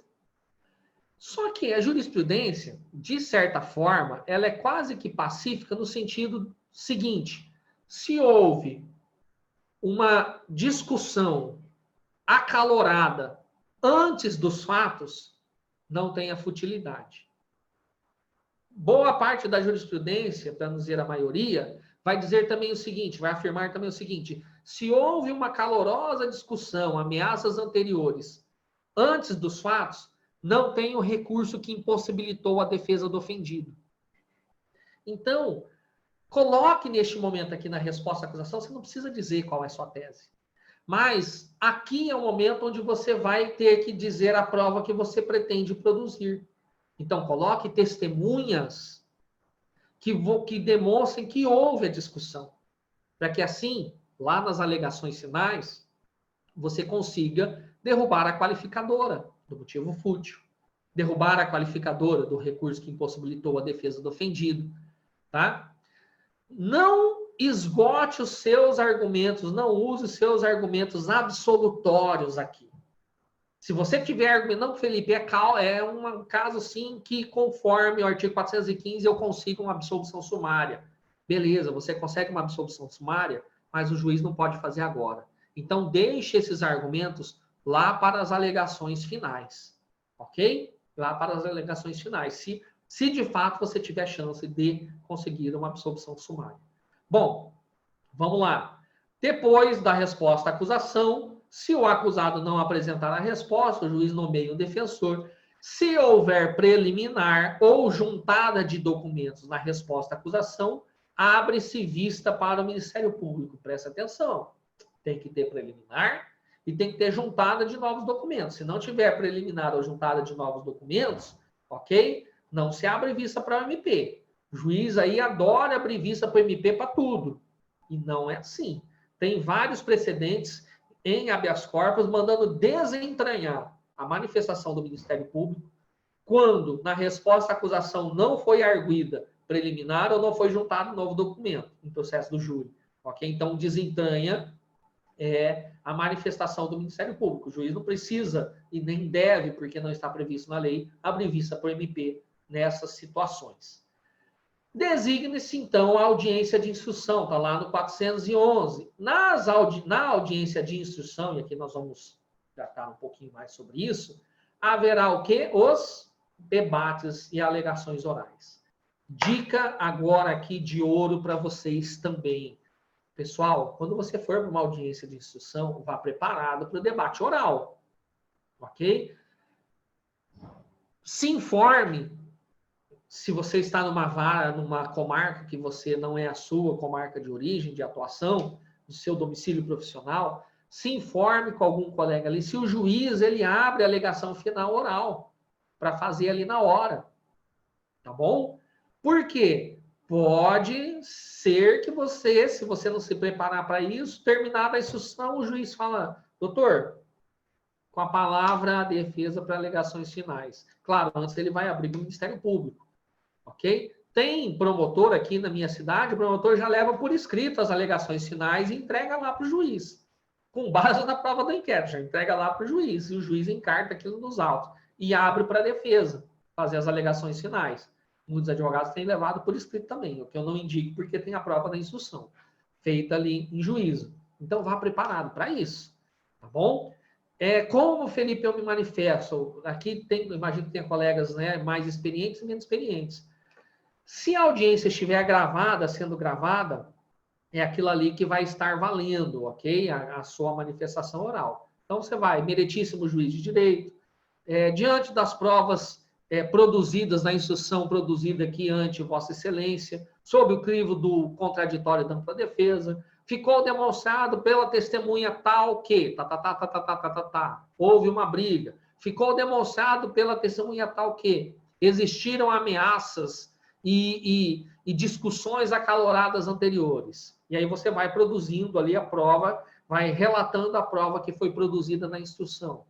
Só que a jurisprudência, de certa forma, ela é quase que pacífica no sentido seguinte: se houve uma discussão acalorada antes dos fatos, não tem a futilidade. Boa parte da jurisprudência, para não dizer a maioria, vai dizer também o seguinte, vai afirmar também o seguinte: se houve uma calorosa discussão, ameaças anteriores, antes dos fatos, não tem o recurso que impossibilitou a defesa do ofendido. Então, coloque neste momento aqui na resposta à acusação, você não precisa dizer qual é a sua tese. Mas aqui é o momento onde você vai ter que dizer a prova que você pretende produzir. Então, coloque testemunhas que demonstrem que houve a discussão. Para que assim, lá nas alegações finais, você consiga derrubar a qualificadora do motivo fútil, derrubar a qualificadora do recurso que impossibilitou a defesa do ofendido, tá? Não esgote os seus argumentos, não use os seus argumentos absolutórios aqui. Se você tiver argumento, não, Felipe, é um caso, sim, que conforme o artigo 415 eu consigo uma absolução sumária. Beleza, você consegue uma absolução sumária, mas o juiz não pode fazer agora. Então, deixe esses argumentos lá para as alegações finais, ok? Lá para as alegações finais, se de fato você tiver chance de conseguir uma absolução sumária. Bom, vamos lá. Depois da resposta à acusação, se o acusado não apresentar a resposta, o juiz nomeia um defensor. Se houver preliminar ou juntada de documentos na resposta à acusação, abre-se vista para o Ministério Público. Presta atenção. Tem que ter preliminar e tem que ter juntada de novos documentos. Se não tiver preliminar ou juntada de novos documentos, ok? Não se abre vista para o MP. O juiz aí adora abrir vista para o MP para tudo. E não é assim. Tem vários precedentes em habeas corpus mandando desentranhar a manifestação do Ministério Público quando, na resposta à acusação, não foi arguida preliminar ou não foi juntado novo documento em processo do júri. Ok? Então, desentranha a manifestação do Ministério Público. O juiz não precisa e nem deve, porque não está previsto na lei, abrir vista para o MP nessas situações. Designe-se, então, a audiência de instrução, está lá no 411. Na audiência de instrução, e aqui nós vamos tratar um pouquinho mais sobre isso, haverá o quê? Os debates e alegações orais. Dica agora aqui de ouro para vocês também. Pessoal, quando você for para uma audiência de instrução, vá preparado para o debate oral. Ok? Se informe se você está numa vara, numa comarca que você não é a sua comarca de origem, de atuação, do seu domicílio profissional, se informe com algum colega ali. Se o juiz, ele abre a alegação final oral para fazer ali na hora. Tá bom? Por quê? Pode ser que você, se você não se preparar para isso, terminada a instrução, o juiz fala, doutor, com a palavra a defesa para alegações finais. Claro, antes ele vai abrir para o Ministério Público. Ok? Tem promotor aqui na minha cidade, o promotor já leva por escrito as alegações finais e entrega lá para o juiz. Com base na prova do inquérito, já entrega lá para o juiz. E o juiz encarta aquilo nos autos. E abre para a defesa fazer as alegações finais. Muitos advogados têm levado por escrito também, o que eu não indico porque tem a prova da instrução, feita ali em juízo. Então, vá preparado para isso. Tá bom? Como, Felipe, eu me manifesto? Aqui imagino que tem colegas, né, mais experientes e menos experientes. Se a audiência estiver gravada, sendo gravada, é aquilo ali que vai estar valendo, ok? A sua manifestação oral. Então, você vai, meritíssimo juiz de direito, diante das provas produzidas na instrução produzida aqui ante Vossa Excelência, sob o crivo do contraditório da ampla defesa, ficou demonstrado pela testemunha tal que, houve uma briga. Ficou demonstrado pela testemunha tal que existiram ameaças e discussões acaloradas anteriores. E aí você vai produzindo ali a prova, vai relatando a prova que foi produzida na instrução.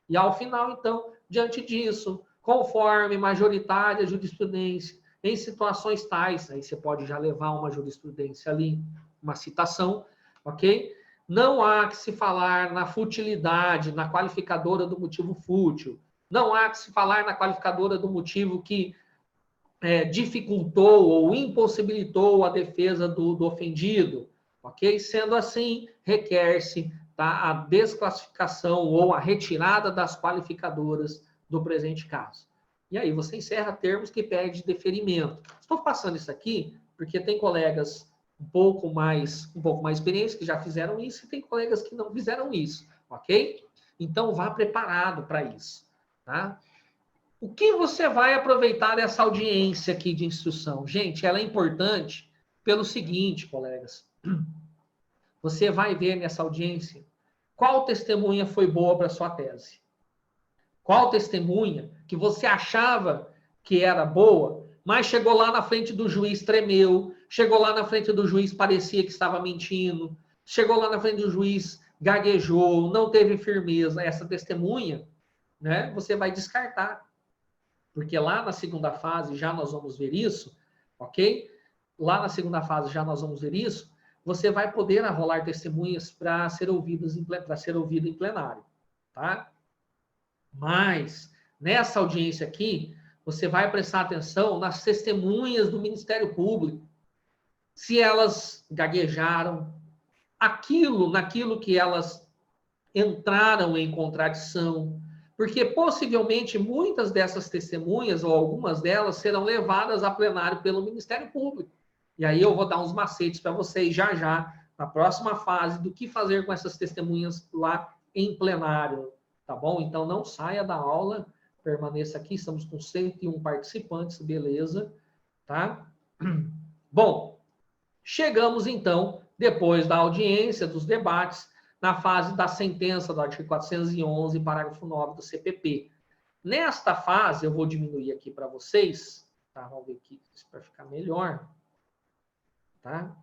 E ao final, então, diante disso, conforme majoritária jurisprudência, em situações tais, aí você pode já levar uma jurisprudência ali, uma citação, ok? Não há que se falar na futilidade, na qualificadora do motivo fútil. Não há que se falar na qualificadora do motivo que dificultou ou impossibilitou a defesa do ofendido, ok? Sendo assim, requer-se a desclassificação ou a retirada das qualificadoras do presente caso. E aí você encerra termos que pedem deferimento. Estou passando isso aqui porque tem colegas um pouco mais experientes que já fizeram isso e tem colegas que não fizeram isso, ok? Então vá preparado para isso, tá? O que você vai aproveitar dessa audiência aqui de instrução? Gente, ela é importante pelo seguinte, colegas. Você vai ver nessa audiência qual testemunha foi boa para sua tese. Qual testemunha que você achava que era boa, mas chegou lá na frente do juiz, tremeu, chegou lá na frente do juiz, parecia que estava mentindo, chegou lá na frente do juiz, gaguejou, não teve firmeza. Essa testemunha, né, você vai descartar. Porque lá na segunda fase já nós vamos ver isso, ok? Lá na segunda fase já nós vamos ver isso. você vai poder arrolar testemunhas para ser ouvido em plenário, tá? Mas, nessa audiência aqui, você vai prestar atenção nas testemunhas do Ministério Público. Se elas gaguejaram, naquilo que elas entraram em contradição, porque possivelmente muitas dessas testemunhas, ou algumas delas, serão levadas a plenário pelo Ministério Público. E aí eu vou dar uns macetes para vocês já, na próxima fase, do que fazer com essas testemunhas lá em plenário, tá bom? Então não saia da aula, permaneça aqui, estamos com 101 participantes, beleza, tá? Bom, chegamos então, depois da audiência, dos debates, na fase da sentença do artigo 411, parágrafo 9 do CPP. Nesta fase, eu vou diminuir aqui para vocês, tá? Vamos ver aqui para ficar melhor, tá?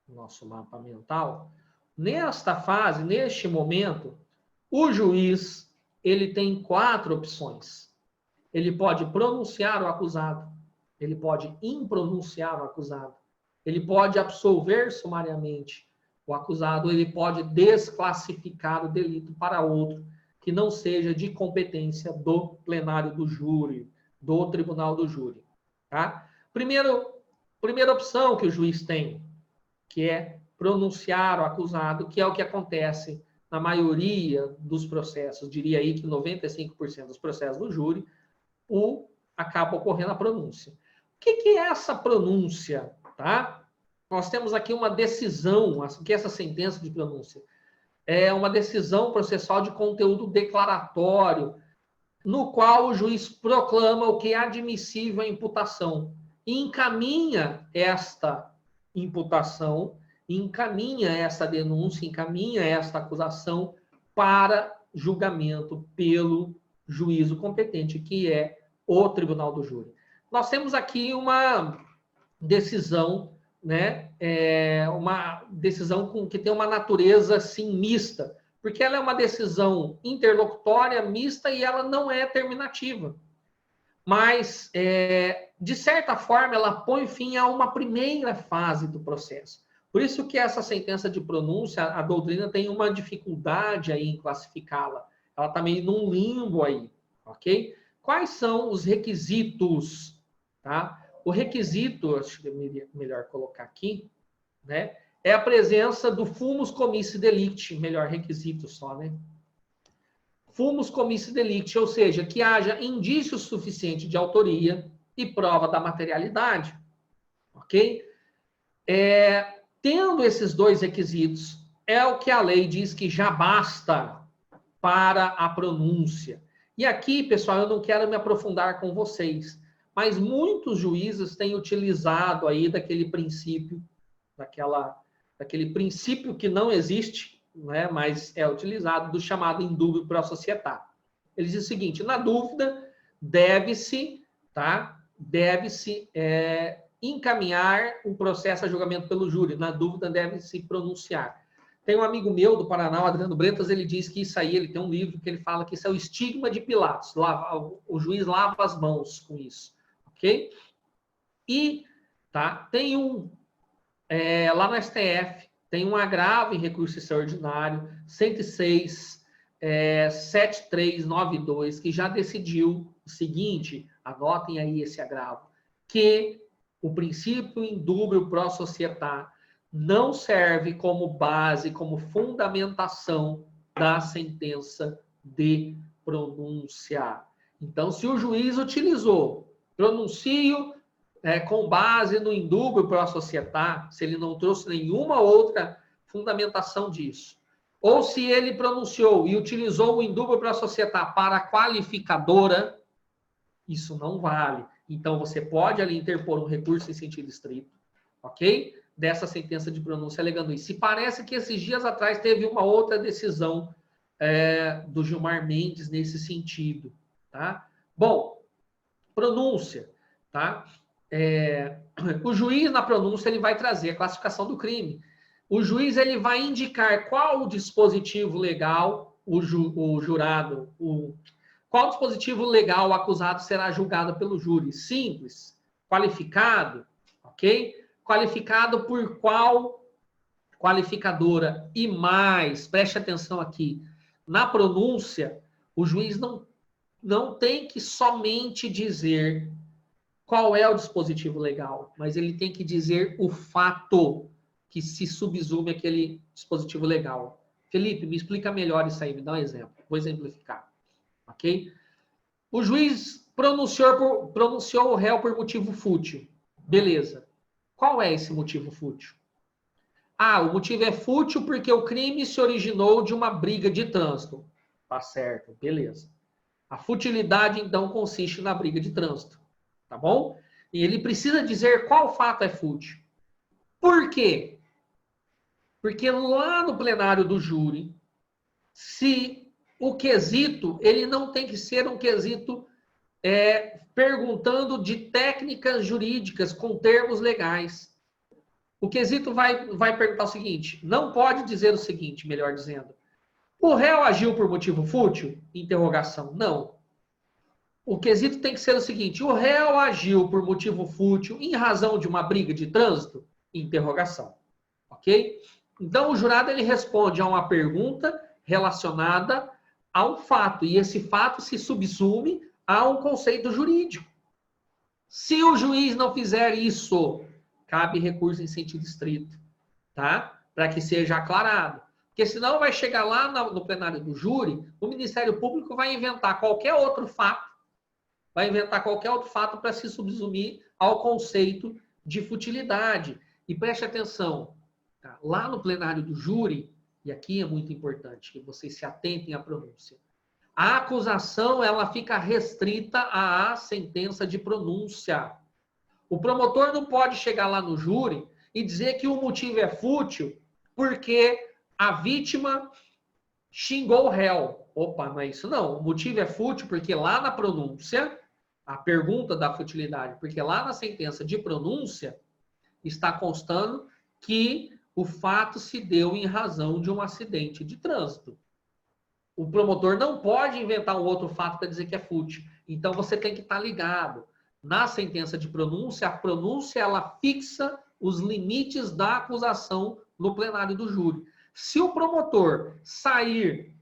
Nosso mapa mental. Nesta fase, neste momento, o juiz, ele tem 4 opções. Ele pode pronunciar o acusado, ele pode impronunciar o acusado, ele pode absolver sumariamente o acusado, ele pode desclassificar o delito para outro que não seja de competência do plenário do júri, do tribunal do júri, tá? Primeira opção que o juiz tem, que é pronunciar o acusado, que é o que acontece na maioria dos processos, diria aí que 95% dos processos do júri, acaba ocorrendo a pronúncia. O que é essa pronúncia, tá? Nós temos aqui uma decisão, o que é essa sentença de pronúncia? É uma decisão processual de conteúdo declaratório, no qual o juiz proclama o que é admissível à imputação e encaminha esta imputação, encaminha essa denúncia, encaminha esta acusação para julgamento pelo juízo competente, que é o tribunal do júri. Nós temos aqui uma decisão, né, uma decisão que tem uma natureza, sim, mista, porque ela é uma decisão interlocutória, mista, e ela não é terminativa. Mas, de certa forma, ela põe fim a uma primeira fase do processo. Por isso que essa sentença de pronúncia, a doutrina tem uma dificuldade aí em classificá-la. Ela está meio num limbo aí, ok? Quais são os requisitos, tá? O requisito, acho que é melhor colocar aqui, né? É a presença do fumus comissi delicti, melhor requisito só, né? Fumus comissi delicti, ou seja, que haja indício suficiente de autoria e prova da materialidade, ok? Tendo esses 2 requisitos, é o que a lei diz que já basta para a pronúncia. E aqui, pessoal, eu não quero me aprofundar com vocês, mas muitos juízes têm utilizado aí daquele princípio, daquele princípio que não existe, né, mas é utilizado, do chamado indúbio pro società. Ele diz o seguinte: na dúvida, deve-se encaminhar o processo a julgamento pelo júri. Na dúvida, deve-se pronunciar. Tem um amigo meu do Paraná, o Adriano Bretas, ele diz que isso aí, ele tem um livro que ele fala que isso é o estigma de Pilatos. O juiz lava as mãos com isso. Ok? E tem lá no STF, tem um agravo em recurso extraordinário, 106.7392, que já decidiu o seguinte, anotem aí esse agravo, que o princípio indúbio pro società não serve como base, como fundamentação da sentença de pronúncia. Então, se o juiz utilizou pronuncio com base no indúbio pro società, se ele não trouxe nenhuma outra fundamentação disso, ou se ele pronunciou e utilizou o indúbio pro società para qualificadora, isso não vale. Então, você pode ali interpor um recurso em sentido estrito, ok? Dessa sentença de pronúncia alegando isso. E parece que esses dias atrás teve uma outra decisão do Gilmar Mendes nesse sentido, tá? Bom, pronúncia, tá? O juiz, na pronúncia, ele vai trazer a classificação do crime. O juiz, ele vai indicar qual o dispositivo legal qual dispositivo legal o acusado será julgado pelo júri. Simples, qualificado, ok? Qualificado por qual qualificadora e mais, preste atenção aqui, na pronúncia, o juiz não tem que somente dizer qual é o dispositivo legal, mas ele tem que dizer o fato que se subsume aquele dispositivo legal. Felipe, me explica melhor isso aí, me dá um exemplo. Vou exemplificar, ok? O juiz pronunciou o réu por motivo fútil. Beleza. Qual é esse motivo fútil? Ah, o motivo é fútil porque o crime se originou de uma briga de trânsito. Tá certo, beleza. A futilidade, então, consiste na briga de trânsito. Tá bom? E ele precisa dizer qual fato é fútil. Por quê? Porque lá no plenário do júri, se o quesito, ele não tem que ser um quesito perguntando de técnicas jurídicas com termos legais. O quesito vai perguntar o seguinte, não pode dizer o seguinte, melhor dizendo, o réu agiu por motivo fútil? Interrogação, não. O quesito tem que ser o seguinte, o réu agiu por motivo fútil em razão de uma briga de trânsito? Interrogação, ok? Então, o jurado ele responde a uma pergunta relacionada ao fato, e esse fato se subsume a um conceito jurídico. Se o juiz não fizer isso, cabe recurso em sentido estrito, tá? Para que seja aclarado. Porque senão vai chegar lá no plenário do júri, o Ministério Público vai inventar qualquer outro fato, para se subsumir ao conceito de futilidade. E preste atenção, tá? Lá no plenário do júri, e aqui é muito importante que vocês se atentem à pronúncia, a acusação ela fica restrita à sentença de pronúncia. O promotor não pode chegar lá no júri e dizer que o motivo é fútil porque a vítima xingou o réu. Opa, não é isso não. O motivo é fútil porque lá na pronúncia, a pergunta da futilidade, porque lá na sentença de pronúncia está constando que o fato se deu em razão de um acidente de trânsito. O promotor não pode inventar um outro fato para dizer que é fútil. Então, você tem que estar ligado. Na sentença de pronúncia, a pronúncia ela fixa os limites da acusação no plenário do júri. Se o promotor sair,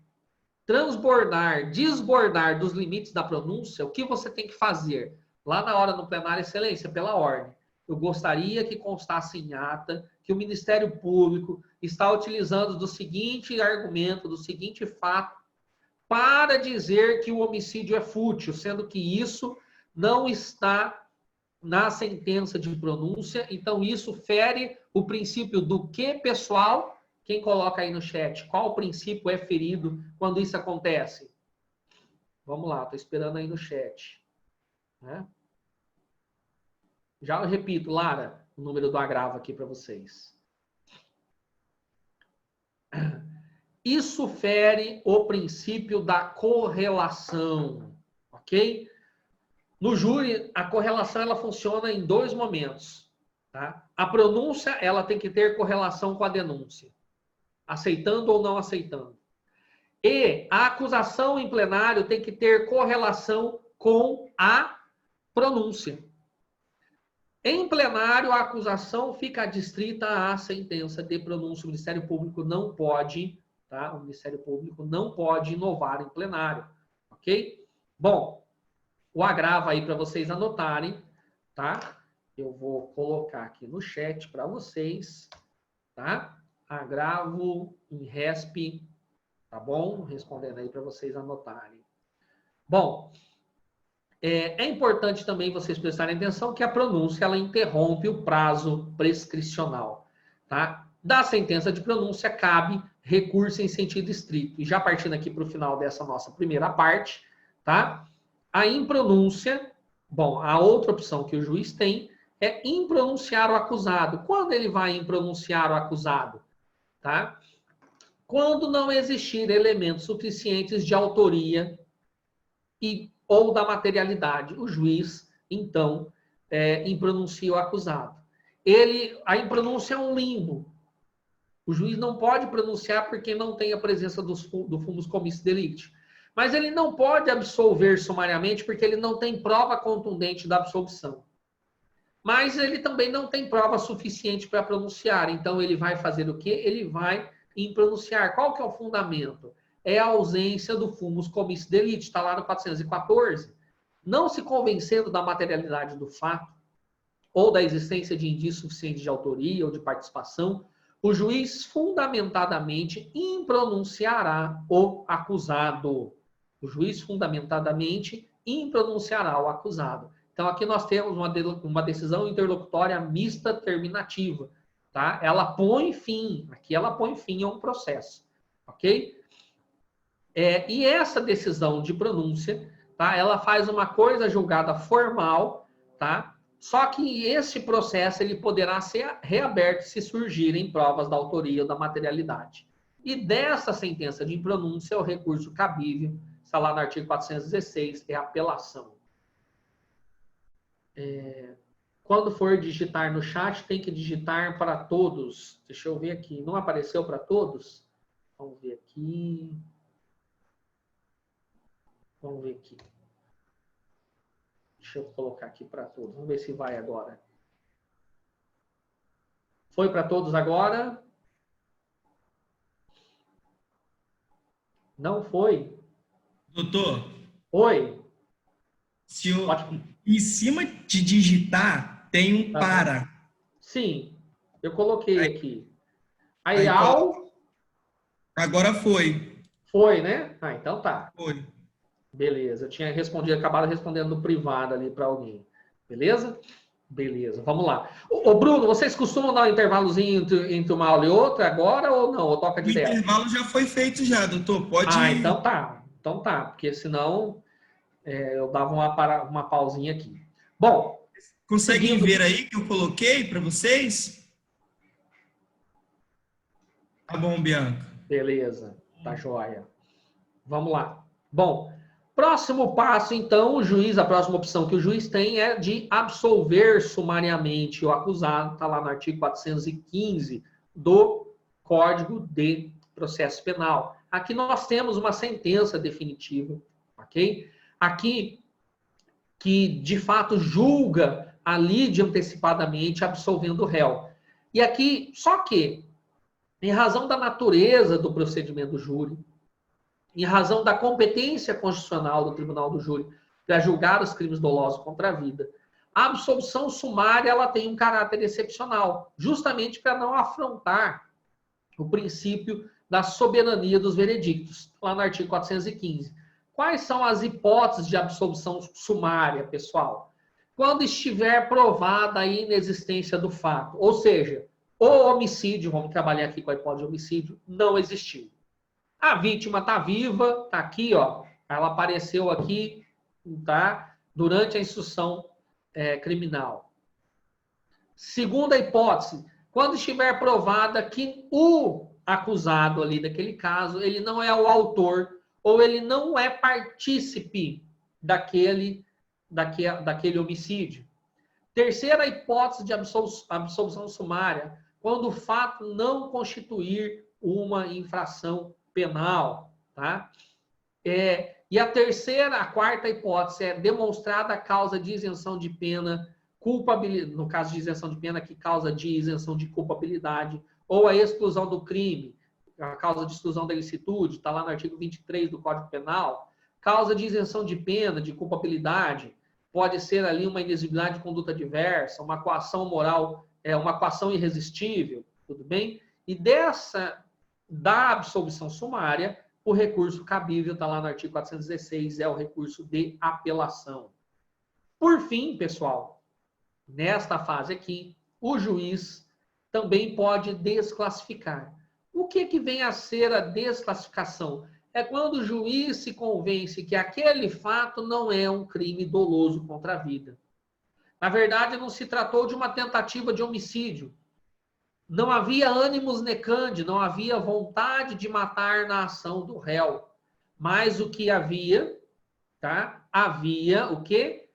transbordar, desbordar dos limites da pronúncia, o que você tem que fazer? Lá na hora no plenário, excelência, pela ordem. Eu gostaria que constasse em ata que o Ministério Público está utilizando do seguinte argumento, do seguinte fato, para dizer que o homicídio é fútil, sendo que isso não está na sentença de pronúncia. Então, isso fere o princípio do que, pessoal? Quem coloca aí no chat? Qual princípio é ferido quando isso acontece? Vamos lá, estou esperando aí no chat. Né? Já eu repito, Lara, o número do agravo aqui para vocês. Isso fere o princípio da correlação, ok? No júri, a correlação ela funciona em dois momentos. Tá? A pronúncia ela tem que ter correlação com a denúncia, aceitando ou não aceitando. E a acusação em plenário tem que ter correlação com a pronúncia. Em plenário, a acusação fica adstrita à sentença de pronúncia. O Ministério Público não pode, tá? O Ministério Público não pode inovar em plenário, ok? Bom, o agravo aí para vocês anotarem, tá? Eu vou colocar aqui no chat para vocês, tá? Agravo em resp, tá bom? Respondendo aí para vocês anotarem. Bom, é importante também vocês prestarem atenção que a pronúncia ela interrompe o prazo prescricional, tá? Da sentença de pronúncia cabe recurso em sentido estrito. E já partindo aqui para o final dessa nossa primeira parte, tá? A impronúncia, bom, a outra opção que o juiz tem é impronunciar o acusado. Quando ele vai impronunciar o acusado? Tá? Quando não existir elementos suficientes de autoria ou da materialidade, o juiz, então, impronuncia o acusado. A impronúncia é um limbo. O juiz não pode pronunciar porque não tem a presença do fumus commissi delicti. Mas ele não pode absolver sumariamente porque ele não tem prova contundente da absolvição. mas ele também não tem prova suficiente para pronunciar. Então, ele vai fazer o quê? Ele vai impronunciar. Qual que é o fundamento? É a ausência do fumus comicio delito, está lá no 414. Não se convencendo da materialidade do fato, ou da existência de indício suficiente de autoria ou de participação, o juiz fundamentadamente impronunciará o acusado. O juiz fundamentadamente impronunciará o acusado. Então, aqui nós temos uma decisão interlocutória mista terminativa. Tá? Ela põe fim, aqui ela põe fim a um processo. Ok? E essa decisão de pronúncia, tá? Ela faz uma coisa julgada formal, tá? Só que esse processo ele poderá ser reaberto se surgirem provas da autoria ou da materialidade. E dessa sentença de impronúncia, o recurso cabível, está lá no artigo 416, é apelação. Quando for digitar no chat, tem que digitar para todos. Deixa eu ver aqui. Não apareceu para todos? Vamos ver aqui. Vamos ver aqui. Deixa eu colocar aqui para todos. Vamos ver se vai agora. Foi para todos agora? Não foi? Doutor, Oi? se eu, em cima de digitar, tem um para. Sim, eu coloquei aqui. Aí, agora foi. Foi, né? Ah, então tá. Foi. Beleza, eu tinha acabado respondendo no privado ali para alguém. Beleza? Beleza, vamos lá. Ô, Bruno, vocês costumam dar um intervalozinho entre uma aula e outra agora ou não? Ou toca O direto? intervalo já foi feito já, doutor. Pode ir. Então tá. Então tá, porque senão eu dava uma pausinha aqui. Bom. Conseguem ver aí que eu coloquei para vocês? Tá bom, Bianca. Beleza, tá joia. Vamos lá. Bom, próximo passo, então, a próxima opção que o juiz tem é de absolver sumariamente o acusado, está lá no artigo 415 do Código de Processo Penal. Aqui nós temos uma sentença definitiva, ok? Aqui, que de fato julga a lide antecipadamente, absolvendo o réu. E aqui, só que, em razão da natureza do procedimento do júri, em razão da competência constitucional do Tribunal do Júri para julgar os crimes dolosos contra a vida, a absolução sumária ela tem um caráter excepcional, justamente para não afrontar o princípio da soberania dos veredictos, lá no artigo 415. Quais são as hipóteses de absolução sumária, pessoal? Quando estiver provada a inexistência do fato, ou seja, o homicídio, vamos trabalhar aqui com a hipótese de homicídio, não existiu. A vítima está viva, está aqui, ó. Ela apareceu aqui, tá? Durante a instrução criminal. Segunda hipótese, quando estiver provada que o acusado ali daquele caso, ele não é o autor ou ele não é partícipe daquele homicídio. Terceira hipótese de absolução sumária, quando o fato não constituir uma infração penal, tá? E a quarta hipótese é demonstrada a causa de isenção de pena, culpabilidade, no caso de isenção de pena, que causa de isenção de culpabilidade, ou a exclusão do crime, a causa de exclusão da ilicitude, está lá no artigo 23 do Código Penal, causa de isenção de pena, de culpabilidade, pode ser ali uma inexigibilidade de conduta diversa, uma coação moral, uma coação irresistível, tudo bem? E da absolvição sumária, o recurso cabível está lá no artigo 416, é o recurso de apelação. Por fim, pessoal, nesta fase aqui, o juiz também pode desclassificar. O que vem a ser a desclassificação? É quando o juiz se convence que aquele fato não é um crime doloso contra a vida. Na verdade, não se tratou de uma tentativa de homicídio. Não havia ânimos necandi, não havia vontade de matar na ação do réu. Mas o que havia, tá? Havia o quê?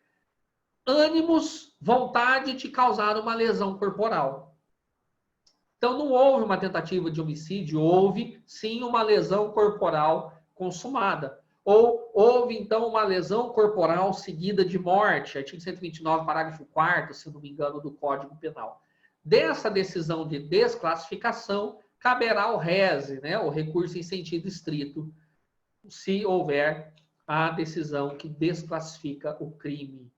Ânimos, vontade de causar uma lesão corporal. Então, não houve uma tentativa de homicídio, houve, sim, uma lesão corporal consumada. Ou houve, então, uma lesão corporal seguida de morte, artigo 129, parágrafo 4º, se não me engano, do Código Penal. Dessa decisão de desclassificação, caberá o rese, né, o recurso em sentido estrito, se houver a decisão que desclassifica o crime.